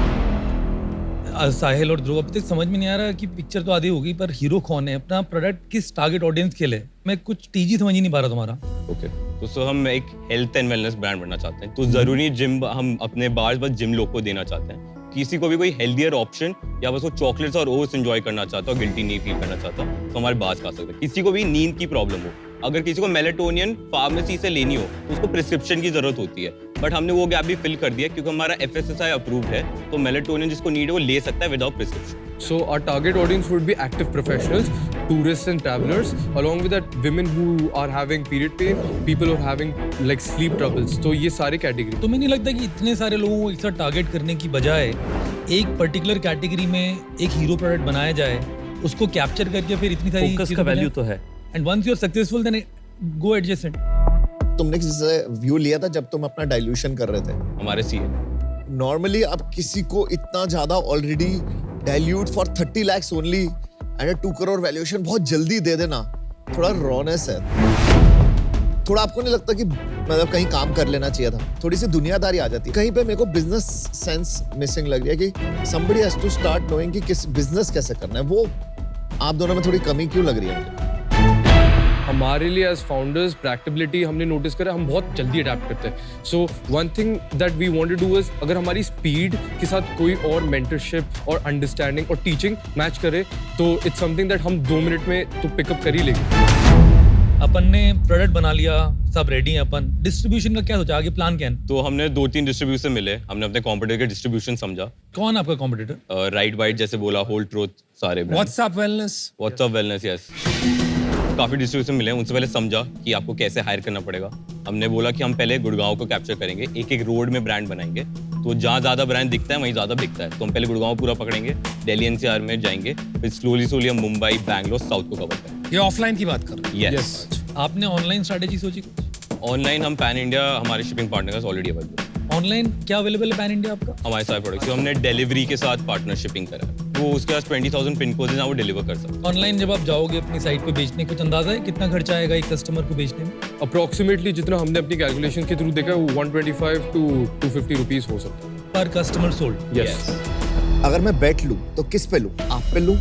साहिल और ध्रुव, अभी तक समझ में नहीं आ रहा कि पिक्चर तो आधी होगी, पर हीरो कौन है, अपना प्रोडक्ट किस टारगेट ऑडियंस के लिए? मैं कुछ टीजी समझ ही नहीं पा रहा तुम्हारा। ओके, तो सो हम एक हेल्थ एंड वेलनेस ब्रांड बनना चाहते हैं, तो जरूरी जिम हम अपने बार्स बस जिम लोग को देना चाहते हैं। किसी को भी कोई हेल्दियर ऑप्शन या बस वो चॉकलेट्स और ओट्स एंजॉय करना चाहता हो, गिल्टी नहीं फील करना चाहता, तो हमारे बार्स खा सकते हैं। किसी को भी नींद की प्रॉब्लम हो, अगर किसी को मेलेटोनिन फार्मेसी से लेनी हो तो उसको प्रिस्क्रिप्शन की जरूरत होती है, बट हमने वो गैप भी फिल कर दिया क्योंकि हमारा FSSAI अप्रूव्ड है, तो मेलेटोनिन जिसको नीड है वो ले सकता है without prescription. So our target audience would be active professionals, tourists and travelers, along with that women who are having period pain, people who are having like sleep troubles. तो ये सारे category. तुम्हें नहीं लगता कि इतने सारे लोगों को एक साथ टारगेट करने की बजाय एक पर्टिकुलर कैटेगरी में एक हीरो प्रोडक्ट बनाया जाए, उसको कैप्चर करके फिर इतनी सारी फोकस का वैल्यू तो है, and once you are successful then go adjacent. तुमने किसी से व्यू लिया था जब तुम अपना डाइल्यूशन कर रहे थे? हमारे CA नॉर्मली आप किसी को इतना ज्यादा already dilute for 30 lakhs only and 2 crore valuation बहुत जल्दी दे देना, थोड़ा रॉनेस है। थोड़ा आपको नहीं लगता कि मतलब कहीं काम कर लेना चाहिए था? थोड़ी सी दुनियादारी आ जाती है कहीं पे। मेरे को बिजनेस सेंस मिसिंग लग रही है कि somebody has to start knowing कि किस बिजनेस कैसे करना है। वो आप दोनों में थोड़ी कमी क्यों लग रही है मुझे? हमारे लिए एज फाउंडर्स प्रैक्टिबिलिटी हमने नोटिस करा, हम बहुत जल्दी अडेप्ट करते हैं. So one thing that we want to do is, अगर हमारी स्पीड के साथ कोई और मेंटरशिप और अंडरस्टैंडिंग और टीचिंग मैच करे तो इट्स समथिंग दैट हम 2 मिनट में तो पिकअप कर ही लेंगे. अपन ने प्रोडक्ट बना लिया, सब रेडी है. अपन डिस्ट्रीब्यूशन का क्या सोचा, आगे प्लान क्या है? तो हमने 2-3 डिस्ट्रीब्यूटर मिले, हमने अपने कॉम्पिटिटर के डिस्ट्रीब्यूशन समझा. कौन आपका कॉम्पिटिटर? राइट वाइट जैसे बोला, होल ट्रूथ, सारे WhatsApp wellness. WhatsApp wellness, yes. काफी डिस्ट्रीब्यूशन मिले, उनसे पहले समझा कि आपको कैसे हायर करना पड़ेगा. हमने बोला कि हम पहले गुड़गांव को कैप्चर करेंगे, एक रोड में ब्रांड बनाएंगे, तो जहाँ ज्यादा ब्रांड दिखता है वहीं ज्यादा बिकता है. तो हम पहले गुड़गांव पूरा पकड़ेंगे, दिल्ली एनसीआर में जाएंगे, फिर स्लोली हम मुंबई, बैंगलोर, साउथ को कवर करेंगे. ये ऑफलाइन की बात कर रहे हैं? यस. आपने ऑनलाइन स्ट्रेटेजी सोची कुछ? ऑनलाइन हम पैन इंडिया, हमारे shipping partners already available. Online क्या अवेलेबल है पैन इंडिया आपका? हमारे सारे प्रोडक्ट्स हमने डिलीवरी के साथ पार्टनरशिपिंग करा है. वो उसके पास 20,000 पिन कोड है, वो डिलीवर कर सकते हैं. ऑनलाइन जब आप जाओगे अपनी साइट पे बेचने, कुछ अंदाजा है कितना खर्चा आएगा एक कस्टमर को बेचने में? अप्रोक्सीमेटली जितना हमने अपनी कैलकुलेशन के थ्रू देखा है वो 125 to 250 रुपीस हो सकता है पर कस्टमर सोल्ड. यस. अगर मैं बेट लूं तो किस पे लूं? आप पे लूं,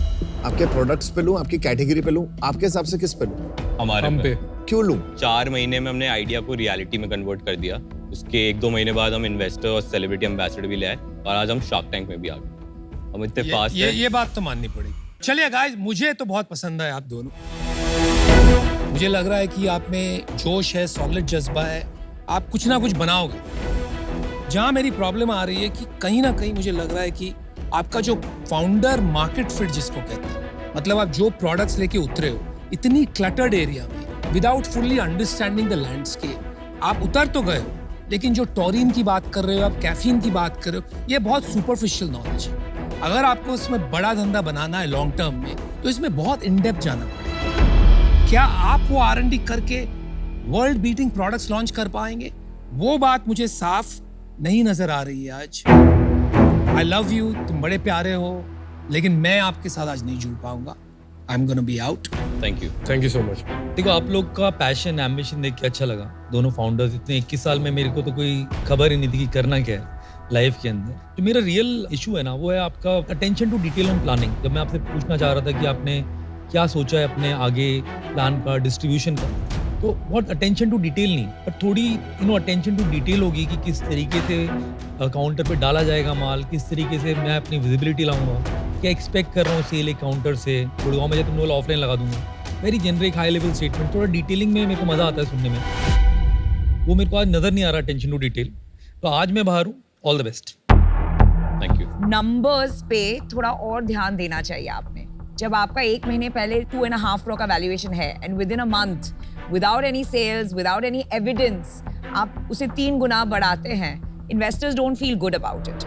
आपके प्रोडक्ट्स पे लूं, आपकी कैटेगरी पे लूं? आपके हिसाब से किस पे लूं? हमारे हम पे. क्यों लूं? 4 महीने में हमने आइडिया को रियलिटी में कन्वर्ट कर दिया. उसके 1-2 महीने बाद हम इन्वेस्टर और सेलिब्रिटी एम्बेसडर भी ले आए और आज हम शार्क टैंक में भी आ गए. हम इतने फास्ट हैं. ये बात तो माननी पड़ेगी. चलिए गाइस, मुझे तो बहुत पसंद है आप दोनों. मुझे लग रहा है कि आप में जोश है, सॉलिड जज्बा है, आप कुछ ना कुछ बनाओगे. जहां मेरी प्रॉब्लम आ रही है कि कहीं ना कहीं मुझे लग रहा है कि आपका जो फाउंडर मार्केट फिट जिसको कहते हैं, मतलब आप जो प्रोडक्ट्स लेके उतरे हो इतनी क्लटर्ड एरिया में without fully understanding the landscape, आप उतर तो गए हो, लेकिन जो टॉरिन की बात कर रहे हो आप, कैफीन की बात कर रहे हो, ये बहुत सुपरफिशियल नॉलेज है. अगर आपको इसमें बड़ा धंधा बनाना है लॉन्ग टर्म में, तो इसमें बहुत इन डेप्थ जाना पड़ेगा. क्या आप वो R&D करके वर्ल्ड बीटिंग प्रोडक्ट्स लॉन्च कर पाएंगे? वो बात मुझे साफ नहीं नजर आ रही है आज. आई लव यू, तुम बड़े प्यारे हो, लेकिन मैं आपके साथ आज नहीं जुड़ पाऊंगा. I am gonna be out. Thank you so much. देखो, आप लोग का पैशन, एम्बिशन देख के अच्छा लगा. दोनों फाउंडर्स इतने 21 साल में, मेरे को तो कोई खबर ही नहीं थी कि करना क्या है लाइफ के अंदर. जो मेरा रियल इशू है ना, वो है आपका attention to detail and planning. जब मैं आपसे पूछना चाह रहा था कि आपने क्या सोचा है अपने आगे प्लान का, डिस्ट्रीब्यूशन का, तो बहुत अटेंशन टू डिटेल नहीं, पर थोड़ी अटेंशन टू डिटेल होगी कि किस तरीके से काउंटर पे डाला जाएगा माल, किस तरीके से मैं अपनी विजिबिलिटी लाऊंगा, क्या एक्सपेक्ट कर रहा हूँ सेल एक काउंटर से. गुड़गांव में जब तुम लोग ऑफलाइन लगा दूंगा, very generic high level statement. थोड़ा डिटेलिंग में मेरे को मजा आता है सुनने में, वो मेरे को आज नजर नहीं आ रहा अटेंशन टू डिटेल. तो आज मैं बाहर हूँ. All the best. Thank you. Numbers पे थोड़ा और ध्यान देना चाहिए आपने. जब आपका 1 महीने पहले 2.5 करोड़ का वैल्यूएशन है and within a month, without any sales, without any evidence, आप उसे 3 गुना बढ़ाते हैं, investors don't feel good about it.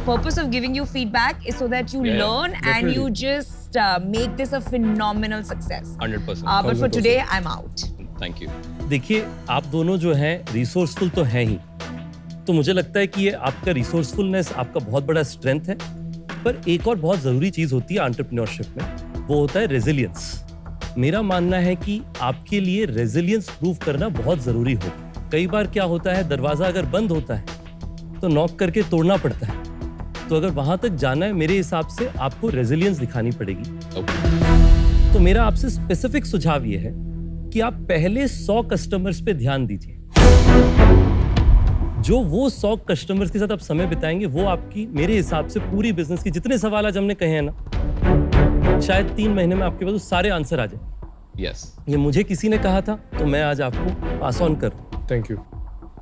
Purpose of giving you feedback is so that you learn and you just make this a phenomenal success. 100%. But for today, I'm out. Thank you. देखिए, आप दोनों जो हैं resourceful तो हैं ही, तो मुझे लगता है कि ये आपका रिसोर्सफुलनेस आपका बहुत बड़ा स्ट्रेंथ है. पर एक और बहुत ज़रूरी चीज़ होती है एंटरप्रेन्योरशिप में, वो होता है रेजिलियंस. मेरा मानना है कि आपके लिए रेजिलियंस प्रूव करना बहुत ज़रूरी हो. कई बार क्या होता है, दरवाज़ा अगर बंद होता है तो नॉक करके तोड़ना पड़ता है. तो अगर वहाँ तक जाना है, मेरे हिसाब से आपको रेजिलियंस दिखानी पड़ेगी. तो मेरा आपसे स्पेसिफिक सुझाव ये है कि आप पहले 100 कस्टमर्स पे ध्यान दीजिए. जो वो 100 कस्टमर्स के साथ आप समय बिताएंगे, वो आपकी, मेरे हिसाब से, पूरी बिजनेस की जितने सवाल आज हमने कहे हैं ना, शायद 3 महीने में आपके पास वो सारे आंसर आ जाए. Yes. ये मुझे किसी ने कहा था, तो मैं आज आपको पास ऑन कर. Thank you.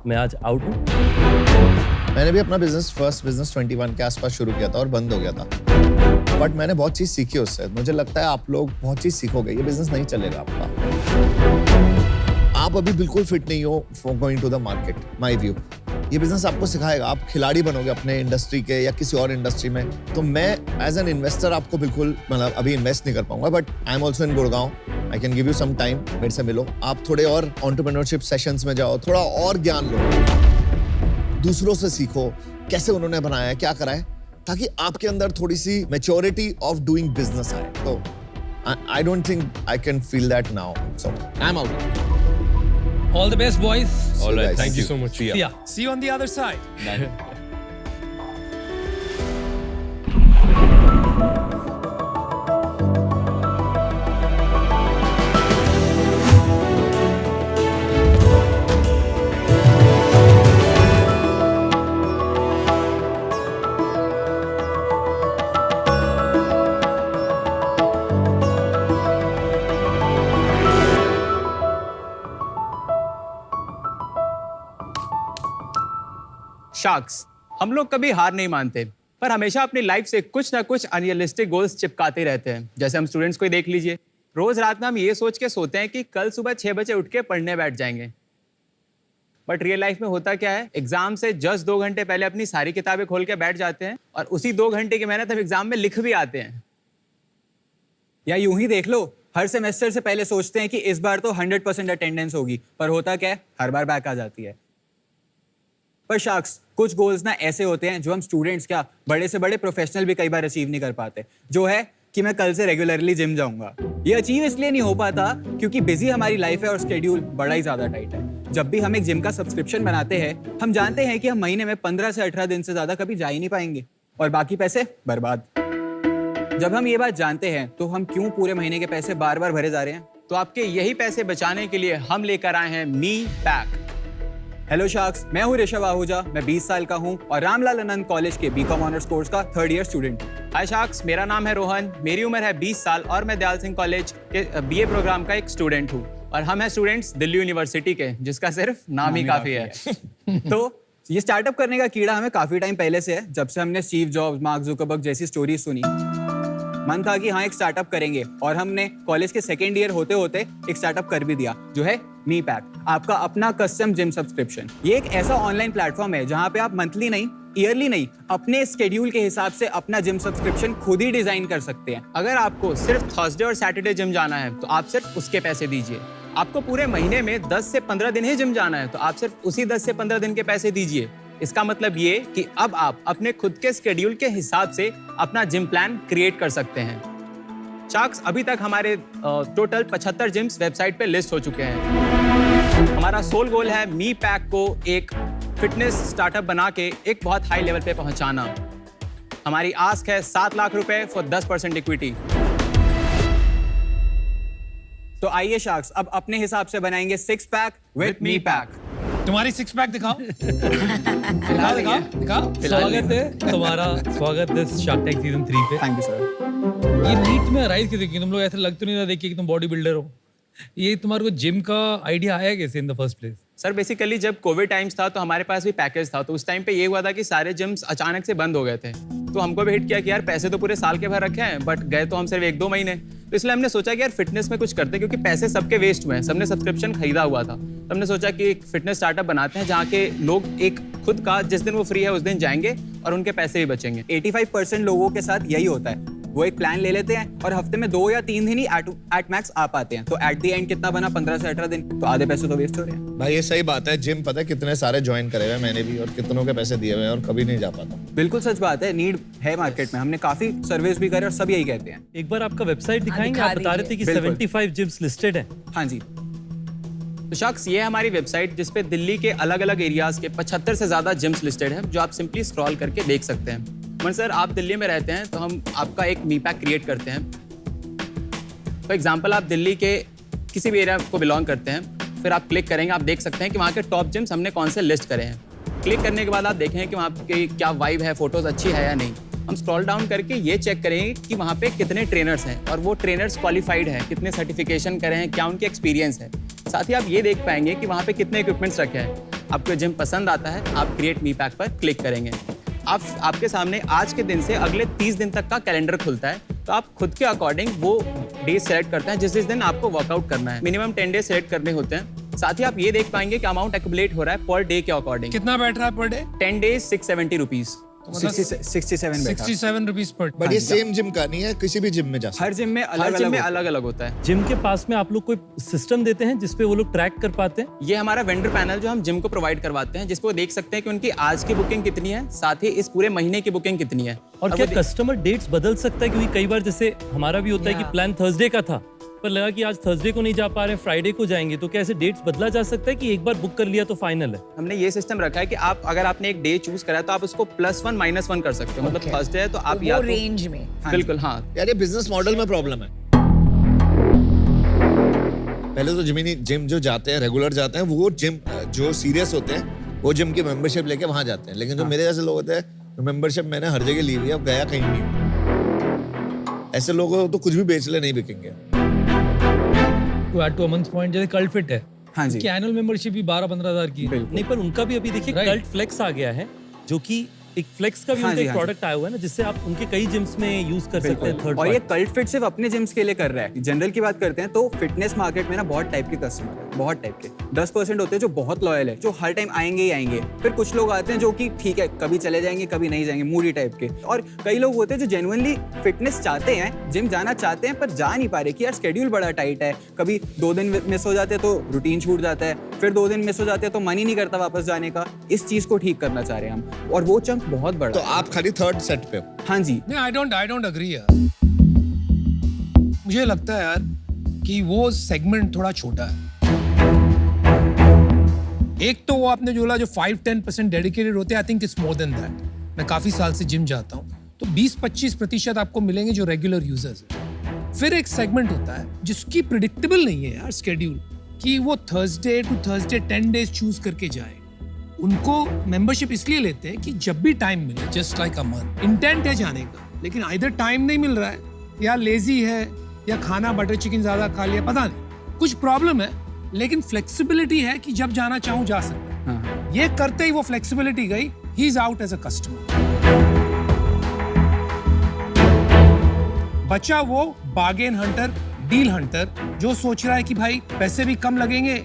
मैं आज आउट हूँ. मैंने भी अपना फर्स्ट बिजनेस 21 के आसपास शुरू किया था और बंद हो गया था. बट मैंने बहुत चीज सीखी उससे. मुझे लगता है आप लोग बहुत चीज सीखोगे. ये बिजनेस नहीं चलेगा आपका. आप अभी बिल्कुल फिट नहीं हो for going to the market. My view, ये बिजनेस आपको सिखाएगा. आप खिलाड़ी बनोगे अपने इंडस्ट्री के या किसी और इंडस्ट्री में. तो मैं एज एन इन्वेस्टर आपको बिल्कुल, मतलब अभी इन्वेस्ट नहीं कर पाऊंगा, but I am also in Gurgaon. I can give you some time. मेरे से मिलो, आप थोड़े और एंटरप्रेन्योरशिप सेशंस में जाओ, थोड़ा और ज्ञान लो, दूसरों से सीखो कैसे उन्होंने बनाया है, क्या करा है, ताकि आपके अंदर थोड़ी सी मैच्योरिटी ऑफ डूइंग बिजनेस आए. तो I don't think I can feel that now. So I am out. All the best, boys. All right. guys. Thank you so much. See ya. See ya. See you on the other side. Bye. Sharks, हम लोग कभी हार नहीं मानते, पर हमेशा अपनी life से कुछ ना कुछ अनरियलिस्टिक गोल्स चिपकाते रहते हैं। जैसे हम स्टूडेंट्स को ही देख लीजिए, रोज रात में हम ये सोच के सोते हैं कि कल सुबह 6 बजे उठ के पढ़ने बैठ जाएंगे, बट रियल लाइफ में होता क्या है, एग्जाम से जस्ट 2 घंटे पहले अपनी सारी किताबें खोल के बैठ जाते हैं और उसी 2 घंटे की मेहनत हम एग्जाम में लिख भी आते हैं। या यूं ही देख लो, हर सेमेस्टर से पहले सोचते हैं कि इस बार तो 100% अटेंडेंस होगी, पर होता क्या है, हर बार बैक आ जाती है। पर शार्क्स, कुछ गोल्स ना ऐसे होते हैं जो हम स्टूडेंट्स क्या, बड़े से बड़े प्रोफेशनल भी कई बार अचीव नहीं कर पाते। जो है कि मैं कल से रेगुलरली जिम जाऊंगा। ये अचीव इसलिए नहीं हो पाता क्योंकि बिजी हमारी लाइफ है और स्केड्यूल बड़ा ही ज्यादा टाइट है। जब भी हम एक जिम का सब्सक्रिप्शन बनाते हैं, हम जानते हैं कि हम महीने में 15 से 18 दिन से ज्यादा कभी जा ही नहीं पाएंगे और बाकी पैसे बर्बाद। जब हम ये बात जानते हैं तो हम क्यों पूरे महीने के पैसे बार बार भरे जा रहे हैं? तो आपके यही पैसे बचाने के लिए हम लेकर आए हैं मी पैक। हेलो शार्क्स, मैं हूँ ऋषभ आहूजा, मैं 20 साल का हूँ और रामलाल आनंद कॉलेज के बीकॉम ऑनर्स कोर्स का 3rd ईयर स्टूडेंट हूँ। हाय शार्क्स, मेरा नाम है रोहन, मेरी उम्र है 20 साल और मैं दयाल सिंह कॉलेज के बीए प्रोग्राम का एक स्टूडेंट हूँ और हम हैं स्टूडेंट्स दिल्ली यूनिवर्सिटी के, जिसका सिर्फ नाम ही काफी है। तो ये स्टार्टअप करने का कीड़ा हमें काफी टाइम पहले से है, जब से हमने स्टीव जॉब्स, मार्क जुकरबर्ग जैसी स्टोरी सुनी। मन था कि हाँ एक स्टार्टअप करेंगे और हमने कॉलेज के 2nd ईयर होते होते एक स्टार्टअप कर भी दिया, जो है मी पैक, आपका अपना कस्टम जिम सब्सक्रिप्शन। ये एक ऐसा ऑनलाइन प्लेटफॉर्म है जहाँ पे आप मंथली नहीं, ईयरली नहीं, अपने स्केड्यूल के हिसाब से अपना जिम सब्सक्रिप्शन खुद ही डिजाइन कर सकते हैं। अगर आपको सिर्फ थर्सडे और सैटरडे जिम जाना है तो आप सिर्फ उसके पैसे दीजिए। आपको पूरे महीने में 10 से 15 दिन ही जिम जाना है तो आप सिर्फ उसी 10 से 15 दिन के पैसे दीजिए। इसका मतलब ये कि अब आप अपने खुद के स्केड्यूल के हिसाब से अपना जिम प्लान क्रिएट कर सकते हैं। शार्क्स, अभी तक हमारे टोटल 75 जिम्स वेबसाइट पे लिस्ट हो चुके हैं। हमारा सोल गोल है मी पैक को एक फिटनेस स्टार्टअप बना के एक बहुत हाई लेवल पे पहुंचाना। हमारी आस्क है 7 लाख रुपए फॉर 10% इक्विटी। तो आइए शार्क्स, अब अपने हिसाब से बनाएंगे 6 पैक विद मी पैक। तुम्हारी 6 पैक दिखाओ। दिखाओ। स्वागत है तुम्हारा, स्वागत है शार्क टैंक सीजन 3 पे। Thank you sir. ये नीट में राइज कैसे की? तुम लोग ऐसे लग तो नहीं रहा देखिए कि तुम बॉडी बिल्डर हो। ये तुम्हारे को जिम का आइडिया आया कैसे in the first place? Sir basically जब कोविड टाइम्स था तो हमारे पास भी पैकेज था, तो उस टाइम पे ये हुआ था कि सारे जिम्स अचानक से बंद हो गए थे। तो हमको भी हिट किया कि यार पैसे तो पूरे साल के भर रखे हैं बट गए तो हम सिर्फ 1-2 महीने। तो इसलिए हमने सोचा कि यार फिटनेस में कुछ करते हैं, क्योंकि पैसे सबके वेस्ट हुए हैं, सबने सब्सक्रिप्शन खरीदा हुआ था। तो हमने सोचा कि एक फिटनेस स्टार्टअप बनाते हैं जहाँ के लोग एक खुद का जिस दिन वो फ्री है उस दिन जाएंगे और उनके पैसे भी बचेंगे। 85% लोगों के साथ यही होता है, वो एक प्लान ले लेते हैं और हफ्ते में 2 या 3 दिन ही एट मैक्स आ पाते हैं। तो एट द एंड कितना बना? 15 से 18 दिन, तो आधे पैसे तो वेस्ट हो रहे हैं। भाई ये सही बात है, जिम पता है कितने सारे ज्वाइन करे हुए मैंने भी और कितनों के पैसे दिए हुए हैं और कभी नहीं जा पाता। बिल्कुल सच बात है, नीड है मार्केट में, हमने काफी सर्वेस भी करे और सब यही कहते हैं। एक बार आपका वेबसाइट दिखाएंगे? दिखा आप बता रहे थे कि बिल्कुल। 75 जिम्स लिस्टेड हैं। हाँ जी। तो शख्स, ये हमारी वेबसाइट जिसपे दिल्ली के अलग अलग एरियाज के 75 से ज्यादा जिम्स लिस्टेड हैं, जो आप सिंपली स्क्रॉल करके देख सकते हैं। मन सर, आप दिल्ली में रहते हैं तो हम आपका एक मी पैक क्रिएट करते हैं। फॉर एग्जांपल, आप दिल्ली के किसी भी एरिया को बिलोंग करते हैं, फिर आप क्लिक करेंगे, आप देख सकते हैं कि वहाँ के टॉप जिम्स हमने कौन से लिस्ट करे हैं। क्लिक करने के बाद आप देखें कि वहाँ की क्या वाइब है, फोटोज अच्छी है या नहीं। हम स्क्रॉल डाउन करके ये चेक करेंगे कि वहाँ पे कितने ट्रेनर्स हैं और वो ट्रेनर्स क्वालिफाइड हैं, कितने सर्टिफिकेशन करे हैं, क्या उनके एक्सपीरियंस है। साथ ही आप ये देख पाएंगे कि वहाँ पे कितने इक्विपमेंट्स रखे हैं। आपको जिम पसंद आता है, आप क्रिएट मी पैक पर क्लिक करेंगे। आपके सामने आज के दिन से अगले 30 दिन तक का कैलेंडर खुलता है, तो आप खुद के अकॉर्डिंग वो डे सेलेक्ट करते हैं जिस दिन आपको वर्कआउट करना है। मिनिमम 10 डेज सेलेक्ट करने होते हैं। साथ ही आप ये देख पाएंगे कि अमाउंट एक्यूमुलेट हो रहा है पर डे के अकॉर्डिंग। कितना बैठ रहा है पर डे? 10 days 670 rupees. 67 बैठा। 67 रुपीज पर। बट ये सेम जिम का नहीं है, किसी भी जिम में जा सकते हर जिम में अलग अलग होता है। जिम के पास में आप लोग कोई सिस्टम देते हैं जिसपे वो लोग ट्रैक कर पाते हैं? ये हमारा वेंडर पैनल जो हम जिम को प्रोवाइड करवाते हैं, जिसपे वो देख सकते हैं कि उनकी आज की बुकिंग कितनी है, साथ ही इस पूरे महीने की बुकिंग कितनी है। और क्या कस्टमर डेट्स बदल सकता है? क्योंकि कई बार जैसे हमारा भी होता है कि प्लान थर्सडे का था पर लगा कि आज थर्सडे को नहीं जा पा रहे हैं, फ्राइडे को जाएंगे, तो क्या ऐसे डेट्स बदला जा सकता है कि एक बार बुक कर लिया तो फाइनल है? हमने ये सिस्टम रखा है कि आप अगर आपने एक डे चूज करा है तो आप उसको +1 -1 कर सकते हो। मतलब थर्सडे है तो आप वो रेंज में। बिल्कुल हाँ। यार ये बिजनेस मॉडल में प्रॉब्लम है। पहले तो जिम जो जाते हैं, रेगुलर जाते हैं, वो जिम जो सीरियस होते हैं वो जिम की मेंबरशिप लेके वहां जाते हैं। लेकिन जो मेरे जैसे लोग होते हैं, मेंबरशिप मैंने हर जगह ली हुई है, अब गया कहीं नहीं। ऐसे लोगों तो कुछ भी बेच ले, नहीं बिकेंगे। टू ऐड टू अमन's पॉइंट, जैसे कल्ट फिट है, हाँ जी। इसकी एनुअल मेंबरशिप भी 12-15 हज़ार की है। नहीं, पर उनका भी अभी देखिए Right. कल्ट फ्लेक्स आ गया है जो कि एक फ्लेक्स का भी हाँ उनका जी, एक हाँ जी। प्रोडक्ट आया हुआ है ना, जिससे आप उनके कई जिम्स में यूज कर सकते हैं थर्ड और ये कल्ट फिट सिर्फ अपने जिम्स के लिए कर रहा है। जनरल की बात करते हैं तो फिटनेस मार्केट में ना बहुत टाइप के कस्टमर है, बहुत टाइप के। 10% होते हैं जो बहुत लॉयल है, जो हर टाइम आएंगे ही आएंगे। फिर कुछ लोग आते हैं जो कि ठीक है, कभी चले जाएंगे कभी नहीं जाएंगे, मूडी टाइप के। और कई लोग होते हैं जो जेन्युइनली फिटनेस चाहते हैं, जिम जाना चाहते हैं पर जा नहीं पा रहे कि यार शेड्यूल बड़ा टाइट है, कभी 2 दिन मिस हो जाते हैं तो रूटीन छूट जाता है, फिर 2 दिन मिस हो जाते हैं तो मन ही नहीं करता वापस जाने का। इस चीज को ठीक करना चाह रहे हैं हम, और वो चंक बहुत बड़ा तो है। आप खाली थर्ड सेट पे हो। हाँ जी, नहीं, आई डोंट एग्री यार। मुझे लगता है यार कि वो सेगमेंट थोड़ा छोटा है। एक तो वो आपने जो बोला जो 5-10% डेडिकेटेड होते हैं, I think it's more than that. मैं काफी साल से जिम जाता हूँ, तो 20-25% आपको मिलेंगे जो रेगुलर यूजर्स हैं। फिर एक सेगमेंट होता है जिसकी प्रिडिक्टेबल नहीं है यार शेड्यूल, कि वो Thursday to Thursday 10 days choose करके जाए। उनको मेंबरशिप इसलिए लेते हैं कि जब भी टाइम मिले, just like a month, intent है जाने का, लेकिन आइदर टाइम नहीं मिल रहा है, या लेजी है, या खाना बटर चिकन ज्यादा खा लिया, पता नहीं कुछ प्रॉब्लम है, लेकिन फ्लेक्सिबिलिटी है कि जब जाना चाहूं जा सकता है। ये करते ही वो फ्लेक्सिबिलिटी गई, he is out as a customer. बचा वो बार्गेन हंटर, डील हंटर, जो सोच रहा है कि भाई पैसे भी कम लगेंगे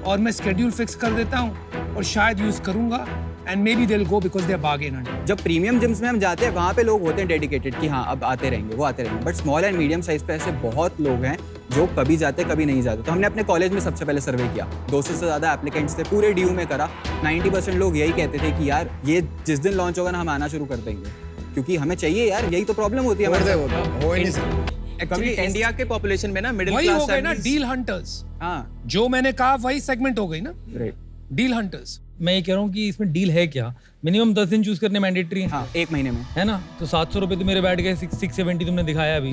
और मैं स्केड्यूल फिक्स कर देता हूं और शायद यूज करूंगा, and maybe they will go because they are bargain hunter. जब प्रीमियम जिम्स में हम जाते हैं वहाँ पे लोग होते हैं डेडिकेटेड कि हाँ अब आते रहेंगे, वो आते रहेंगे। But small and medium size पे ऐसे बहुत लोग हैं जो कभी जाते कभी नहीं जाते। तो हमने अपने कॉलेज में सबसे पहले सर्वे किया, 200 से ज़्यादा एप्लीकेंट्स थे, पूरे ड्यू में करा। 90% लोग यही कहते थे कि यार ये जिस दिन लॉन्च होगा ना हम आना शुरू कर देंगे, क्योंकि हमें चाहिए यार, यही तो प्रॉब्लम होती है हमारे साथ। हो ही नहीं सकता। एक्चुअली इंडिया के पॉपुलेशन में ना मिडिल वही हो क्लास गए ना डील हंटर्स, हाँ जो मैंने कहा वही सेगमेंट हो गई ना, राइट, डील हंटर्स। मैं ये कह रहा हूँ कि इसमें डील है क्या? मिनिमम 10 दिन चूज करने मैंडेटरी है, हाँ 1 महीने में, है ना? तो 700 रुपए तो मेरे बैठ गए, 670 तुमने दिखाया अभी।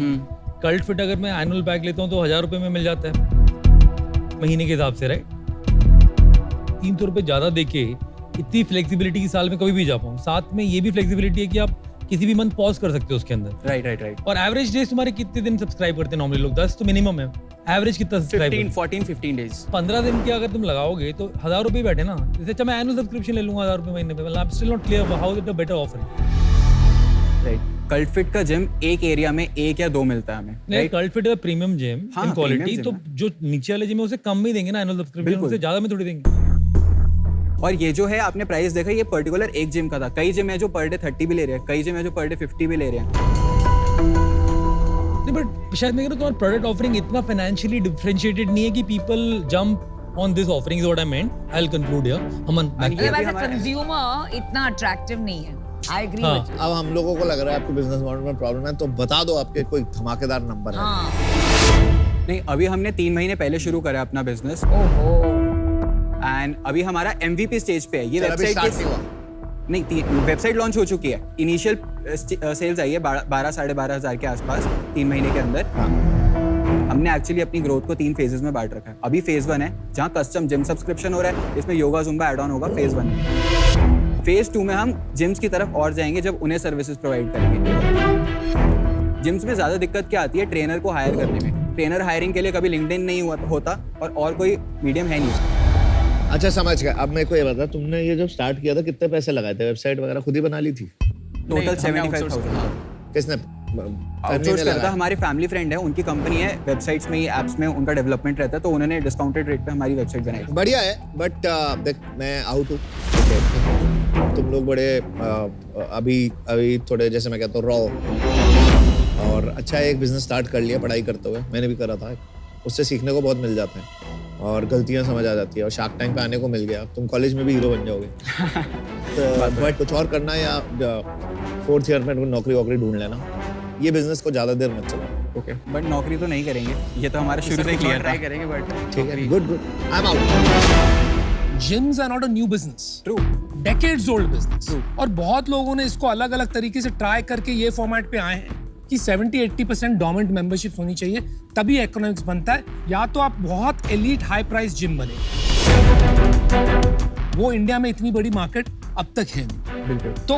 कल्ट फिट अगर मैं एनुअल पैक लेता हूँ तो 1000 रुपए में मिल जाता है महीने के हिसाब से, राइट? 300 रुपए ज्यादा देके इतनी फ्लेक्सिबिलिटी की साल में कभी भी जा पाऊँ। साथ में ये भी फ्लेक्सिबिलिटी है कि आप किसी भी मंथ पॉज कर सकते हो उसके अंदर। राइट। और एवरेज डेज तुम्हारे कितने दिन सब्सक्राइब करते हैं नॉर्मली लोग? 10 तो मिनिमम है। एवरेज कितना सब्सक्राइब? 15 डेज। 15 दिन के अगर तुम लगाओगे तो 1000 रुपए बैठे ना। जैसे अच्छा मैं एनुअल सब्सक्रिप्शन ले लूंगा 1000 रुपए महीने पे, मतलब I am still not clear how is it a better offer. Right, cult fit का जिम एक एरिया में 1 या 2 मिलता है हमें। नहीं, कल्ट फिट है प्रीमियम जिम हाँ, इन क्वालिटी, premium तो gym है। जो नीचे वाले जिम है उसे कम ही देंगे ना एनुअल सब्सक्रिप्शन, बिल्कुल। उससे ज्यादा में थोड़ी देंगे। और ये जो है आपने प्राइस देखा, ये पर्टिकुलर एक जिम का था। कई जिम है जो पर डे 30 भी ले रहे हैं, कई जिम है जो पर डे 50 भी ले रहे हैं। नहीं बट शायद मैं कह रहा हूं तुम्हारा प्रोडक्ट ऑफरिंग इतना फाइनेंशियली डिफरेंशिएटेड नहीं है कि people jump on this offering, is what I meant. I will conclude here. Aman back to you. ये मतलब भी एज अ हमारा- कंज्यूमर इतना अट्रैक्टिव नहीं है। आई एग्री हाँ। With you. अब हम लोगों को लग रहा है आपके बिजनेस मॉडल में प्रॉब्लम है, तो बता दो आपके कोई धमाकेदार नंबर है। हाँ, नहीं, अभी हमने 3 महीने पहले शुरू करा अपना बिजनेस, ओहो, एंड अभी हमारा MVP स्टेज पे है। ये चल, अभी वेबसाइट start नहीं हुआ। नहीं, वेबसाइट लॉन्च हो चुकी है। इनिशियल सेल्स आई है 12-12.5 हज़ार के आसपास 3 महीने के अंदर। हमने एक्चुअली अपनी ग्रोथ को 3 फेजेस में बांट रखा है। अभी फेज 1 है जहाँ कस्टम जिम सब्सक्रिप्शन हो रहा है, इसमें योगा जुम्बा एड ऑन होगा फेज 1 में। फेज 2 में हम जिम्स की तरफ और जाएंगे जब उन्हें सर्विसेज प्रोवाइड करेंगे। जिम्स में ज़्यादा दिक्कत क्या आती है? ट्रेनर को हायर करने में। ट्रेनर हायरिंग के लिए कभी लिंक्डइन नहीं होता और कोई मीडियम है नहीं। अच्छा, समझ गया। अब मेरे को ये बता, तुमने ये जब स्टार्ट किया था कितने पैसे लगाए थे? वेबसाइट वगैरह खुद ही बना ली थी? टोटल 75,000 किसने? आउटसोर्स करता। हमारे फैमिली फ्रेंड है, उनकी कंपनी है, वेबसाइट्स में, एप्स में उनका डेवलपमेंट रहता है, तो उन्होंने डिस्काउंटेड रेट पे हमारी वेबसाइट बनाई थी। बढ़िया है, बट देख मैं आउट हूँ, तुम लोग बड़े अभी थोड़े जैसे मैं कहता हूँ रॉ, और अच्छा है एक बिजनेस स्टार्ट कर लिया पढ़ाई करते हुए। मैंने भी करा था, उससे सीखने को बहुत मिल जाता है और गलतियां समझ आ जाती है, और शार्क टैंक पे आने को मिल गया। तुम कॉलेज में भी हीरो बन जाओगे। तो बट कुछ और करना, या 4th ईयर में नौकरी वोकरी ढूंढ लेना। ये बिजनेस को ज्यादा देर मत चलाओ। ओके, बट नौकरी तो नहीं करेंगे, ये तो हमारा शुरू से ही क्लियर था। करेंगे बट ठीक है, good I am out. Gyms are not a new business. True. Decades old business. True. और बहुत लोगों ने इसको अलग अलग तरीके से ट्राई करके ये फॉर्मेट पे आए हैं कि 70-80% डोमेंट मेंबरशिप होनी चाहिए, तभी इकोनॉमिक्स बनता है। या तो आप बहुत एलीट हाई प्राइस जिम बने, वो इंडिया में इतनी बड़ी मार्केट अब तक है नहीं। बिल्कुल। तो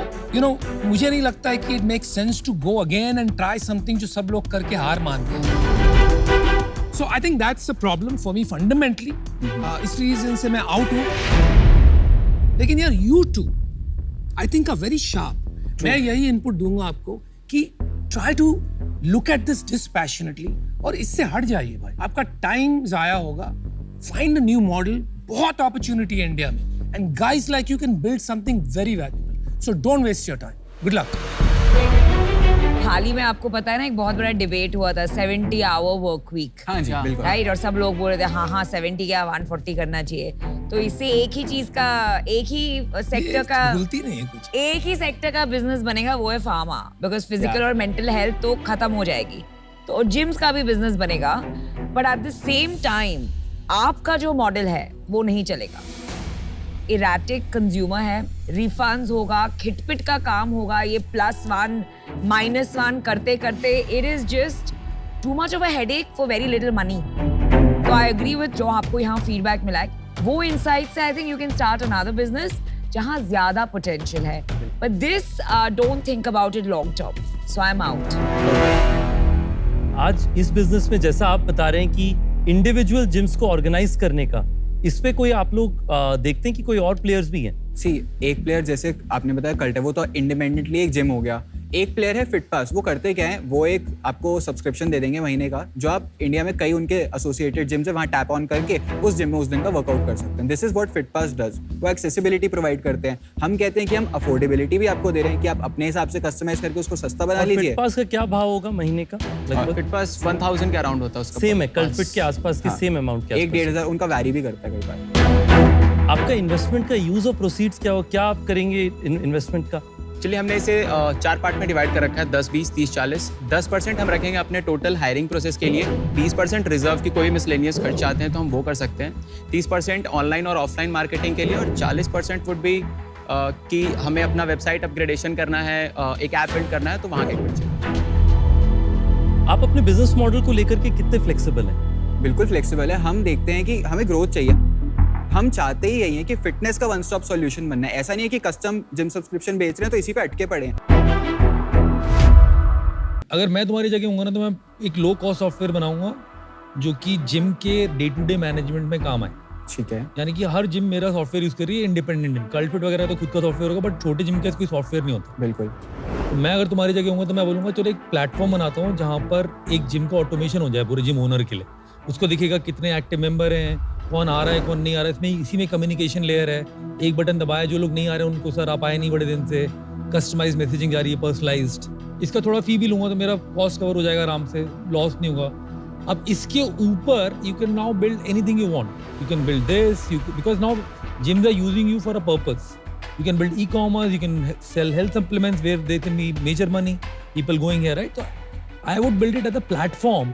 मुझे नहीं लगता है कि it makes sense to go again and try something जो सब लोग करके हार मानते हैं। So I think that's a problem for me fundamentally. इस रीजन से मैं आउट हूँ। लेकिन यार I think a very sharp. मैं यही इनपुट दूंगा आपको कि try to look at this dispassionately और इससे हट जाइए भाई, आपका टाइम जाया होगा। फाइंड अ न्यू मॉडल, बहुत अपॉर्चुनिटी है इंडिया में, and guys like you can build something very valuable, so don't waste your time. Good luck. हाल ही में आपको पता है ना, एक बहुत बड़ा डिबेट हुआ था 70 आवर वर्क वीक, हाँ जी बिल्कुल। राइट? और सब लोग बोल रहे थे हाँ 70 क्या 140 करना चाहिए। तो इससे एक ही चीज का, एक ही सेक्टर का, भूलती नहीं है कुछ। एक ही सेक्टर का बिजनेस बनेगा, वो है फार्मा, बिकॉज फिजिकल और मेंटल हेल्थ तो खत्म हो जाएगी। तो जिम्स का भी बिजनेस बनेगा, but at the same time आपका जो मॉडल है वो नहीं चलेगा। इराटिक कंज्यूमर है, रिफंड्स होगा, खिटपिट का काम होगा, ये +1 -1 करते करते it is just too much of a headache for very little money. तो आई एग्री विद जो आपको यहाँ फीडबैक मिला है, वो इनसाइट से I think you can start another business जहाँ ज्यादा पोटेंशियल है, but this don't think about it long term, so I am out. आज इस बिजनेस में जैसा आप बता रहे हैं कि इंडिविजुअल जिम्स को ऑर्गेनाइज करने का, इस पे कोई आप लोग देखते हैं कि कोई और प्लेयर्स भी हैं? एक प्लेयर जैसे आपने बताया कल्ट है, वो तो इंडिपेंडेंटली एक जिम हो गया। एक प्लेयर है फिटपास, वो करते क्या है, वो एक आपको सब्सक्रिप्शन दे देंगे महीने का, जो आप इंडिया में कई उनके एसोसिएटेड जिम से वहाँ टैप ऑन करके उस जिम में उस दिन का वर्कआउट कर सकते हैं। This is what FitPass does. वो एक्सेसिबिलिटी प्रोवाइड करते हैं। हम कहते हैं कि हम अफोर्डेबिलिटी भी आपको दे रहे हैं कि आप अपने हिसाब से कस्टमाइज करके उसको सस्ता बना लीजिए। फिटपास का क्या भाव होगा महीने का लगभग? फिटपास 1000 के अराउंड होता है उसका। सेम है, कल्टफिट के आसपास के सेम अमाउंट के 1-1.5 उनका वैरी भी करता है कई बार। आपका इन्वेस्टमेंट का यूज ऑफ प्रोसीड्स क्या हो, क्या आप करेंगे इन्वेस्टमेंट का? चलिए, हमने इसे 4 पार्ट में डिवाइड कर रखा है, 10, 20, 30, 40। 10% हम रखेंगे अपने टोटल हायरिंग प्रोसेस के लिए, 20% रिजर्व की कोई मिसलेनियस खर्च आते हैं तो हम वो कर सकते हैं, 30% ऑनलाइन और ऑफलाइन मार्केटिंग के लिए, और 40% वुड बी कि हमें अपना वेबसाइट अपग्रेडेशन करना है, एक ऐप बिल्ड करना है, तो वहाँ के खर्चे। आप अपने बिजनेस मॉडल को लेकर के कितने फ्लेक्सिबल हैं? बिल्कुल फ्लेक्सिबल है। हम देखते हैं कि हमें ग्रोथ चाहिए, हम चाहते ही यही है कि फिटनेस का वन स्टॉप सॉल्यूशन बनना है। ऐसा नहीं है कि कस्टम जिम सब्सक्रिप्शन बेच रहे हैं तो इसी पे अटके पड़े हैं। अगर मैं तुम्हारी जगह होऊंगा ना, तो मैं एक लो कॉस्ट सॉफ्टवेयर बनाऊंगा जो कि जिम के डे टू डे मैनेजमेंट में काम आए। ठीक है। यानी कि हर जिम मेरा सॉफ्टवेयर यूज कर रही है, इंडिपेंडेंट जिम। कल्टफिट वगैरह तो खुद का सॉफ्टवेयर होगा, बट छोटे जिम का कोई सॉफ्टवेयर नहीं होता। बिल्कुल। तो मैं अगर तुम्हारी जगह होऊंगा तो मैं बोलूंगा चलो एक प्लेटफॉर्म बनाता हूँ जहाँ पर एक जिम का ऑटोमेशन हो जाए पूरे जिम ओनर के लिए। उसको दिखेगा कितने एक्टिव मेंबर हैं, कौन आ रहा है कौन नहीं आ रहा है, इसमें इसी में कम्युनिकेशन लेयर है। एक बटन दबाया, जो लोग नहीं आ रहे हैं उनको सर आप आए नहीं बड़े दिन से, कस्टमाइज मैसेजिंग जा रही है, पर्सनलाइज्ड। इसका थोड़ा फी भी लूंगा तो मेरा कॉस्ट कवर हो जाएगा आराम से, लॉस नहीं होगा। अब इसके ऊपर you can now build anything you want, you can build this, because now gyms are using you for a purpose. You can build e-commerce, you can sell health supplements where there can be major money, people going here, right? So I would build it as a platform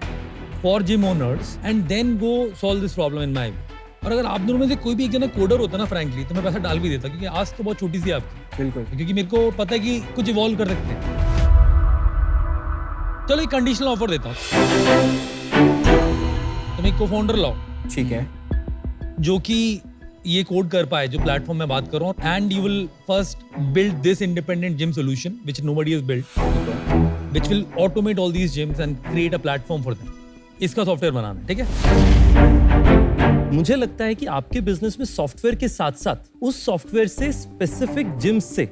for gym owners and then go solve this problem in my way. और अगर आप दोनों में से कोई भी एक जना कोडर होता ना फ्रैंकली, तो मैं पैसा डाल भी देता, क्योंकि आज तो बहुत छोटी सी है आपकी। बिल्कुल। क्योंकि मेरे को पता है कि कुछ इवॉल्व कर सकते हैं। चलो एक कंडीशनल ऑफर देता हूँ, तुम एक को-फाउंडर लाओ, ठीक है, जो कि ये कोड कर पाए जो प्लेटफॉर्म में बात कर रहा हूँ, and you will first build this independent gym solution which nobody has built, which will automate all these gyms and create a platform for them. इसका सॉफ्टवेयर बनाना, ठीक है? मुझे लगता है कि आपके बिजनेस में सॉफ्टवेयर के साथ साथ उस सॉफ्टवेयर से स्पेसिफिक जिम्स से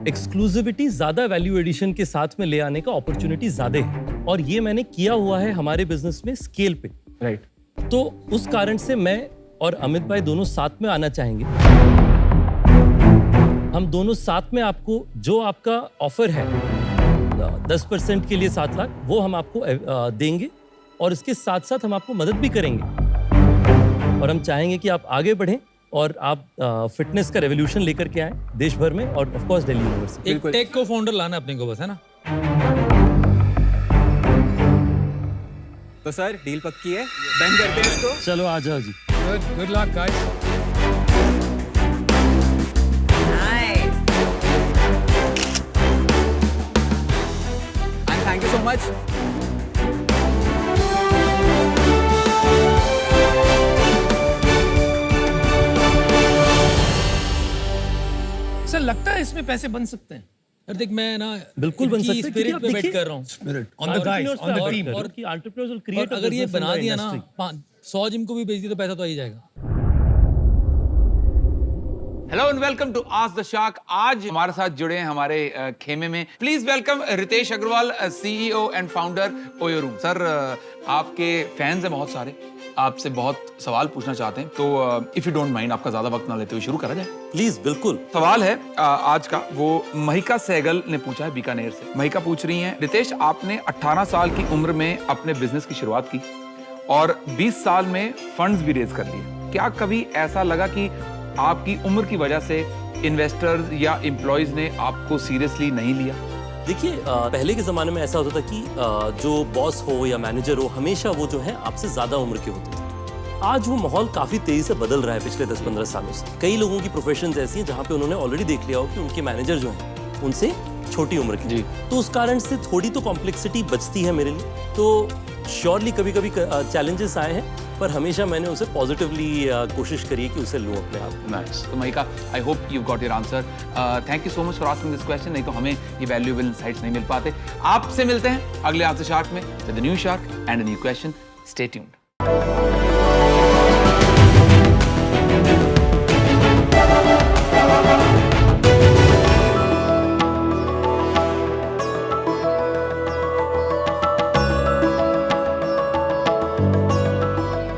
एक्सक्लूसिविटी, ज्यादा वैल्यू एडिशन के साथ में ले आने का अपॉर्चुनिटी ज्यादा है, और ये मैंने किया हुआ है हमारे बिजनेस में स्केल पे। राइट। तो उस कारण से मैं और अमित भाई दोनों साथ में आना चाहेंगे। हम दोनों साथ में आपको जो आपका ऑफर है 10% के लिए 7 लाख, वो हम आपको देंगे, और इसके साथ साथ हम आपको मदद भी करेंगे, और हम चाहेंगे कि आप आगे बढ़ें और आप फिटनेस का रेवोल्यूशन लेकर के आए देश भर में, और ऑफ कोर्स दिल्ली यूनिवर्सिटी। एक टेक को फाउंडर लाना अपने को बस, है ना? तो सर डील पक्की है, डन करते हैं इसको। चलो आ जाओ जी। Good luck, guys. Nice. And thank you so much. Sir लगता है इसमें पैसे बन सकते हैं। यार देख, मैं ना बिल्कुल बन सकते हैं, स्पिरिट क्योंकि पे आप वेट देखिए- कर रहा हूँ। Spirit on the guys, on the team. और कि entrepreneurs will create और a अगर ये business in बना the दिया ना, industry. 100 जिम को भी बेच दिया तो पैसा तो आ ही जाएगा। Hello and welcome to ask the shark. आज हमारे साथ जुड़े हैं हमारे खेमे में, please welcome Ritesh Agarwal, CEO and founder OYO room. Sir, आपके फैंस हैं बहुत सारे, आपसे बहुत सवाल पूछना चाहते हैं, तो इफ यू डोंट माइंड आपका ज्यादा वक्त ना लेते हुए शुरू करा जाए। प्लीज, बिल्कुल। सवाल है आज का, वो महिका सहगल ने पूछा है बीकानेर से। महिका पूछ रही हैं, रितेश आपने 18 साल की उम्र में अपने बिजनेस की शुरुआत की और 20 साल में फंड्स भी रेज कर लिए। क्या कभी ऐसा लगा कि आपकी उम्र की वजह से इन्वेस्टर्स या एम्प्लॉयज ने आपको सीरियसली नहीं लिया? देखिए, पहले के ज़माने में ऐसा होता था कि जो बॉस हो या मैनेजर हो, हमेशा वो जो है आपसे ज़्यादा उम्र के होते थे। आज वो माहौल काफ़ी तेज़ी से बदल रहा है पिछले 10-15 सालों से। कई लोगों की प्रोफेशंस ऐसी हैं जहाँ पे उन्होंने ऑलरेडी देख लिया हो कि उनके मैनेजर जो हैं उनसे छोटी उम्र की, तो उस कारण से थोड़ी तो कॉम्प्लेक्सिटी बचती है मेरे लिए। तो श्योरली कभी कभी चैलेंजेस आए हैं, पर हमेशा मैंने उसे पॉजिटिवली कोशिश करी है कि उसे लूँ अपने आप। नाइस। तो Mahika, I hope you got your answer. Thank you so much for asking this question, नहीं तो हमें ये वैल्यूएबल इनसाइट्स नहीं मिल पाते। आपसे मिलते हैं अगले आस्क द शार्क में with the new shark and a new question. Stay tuned.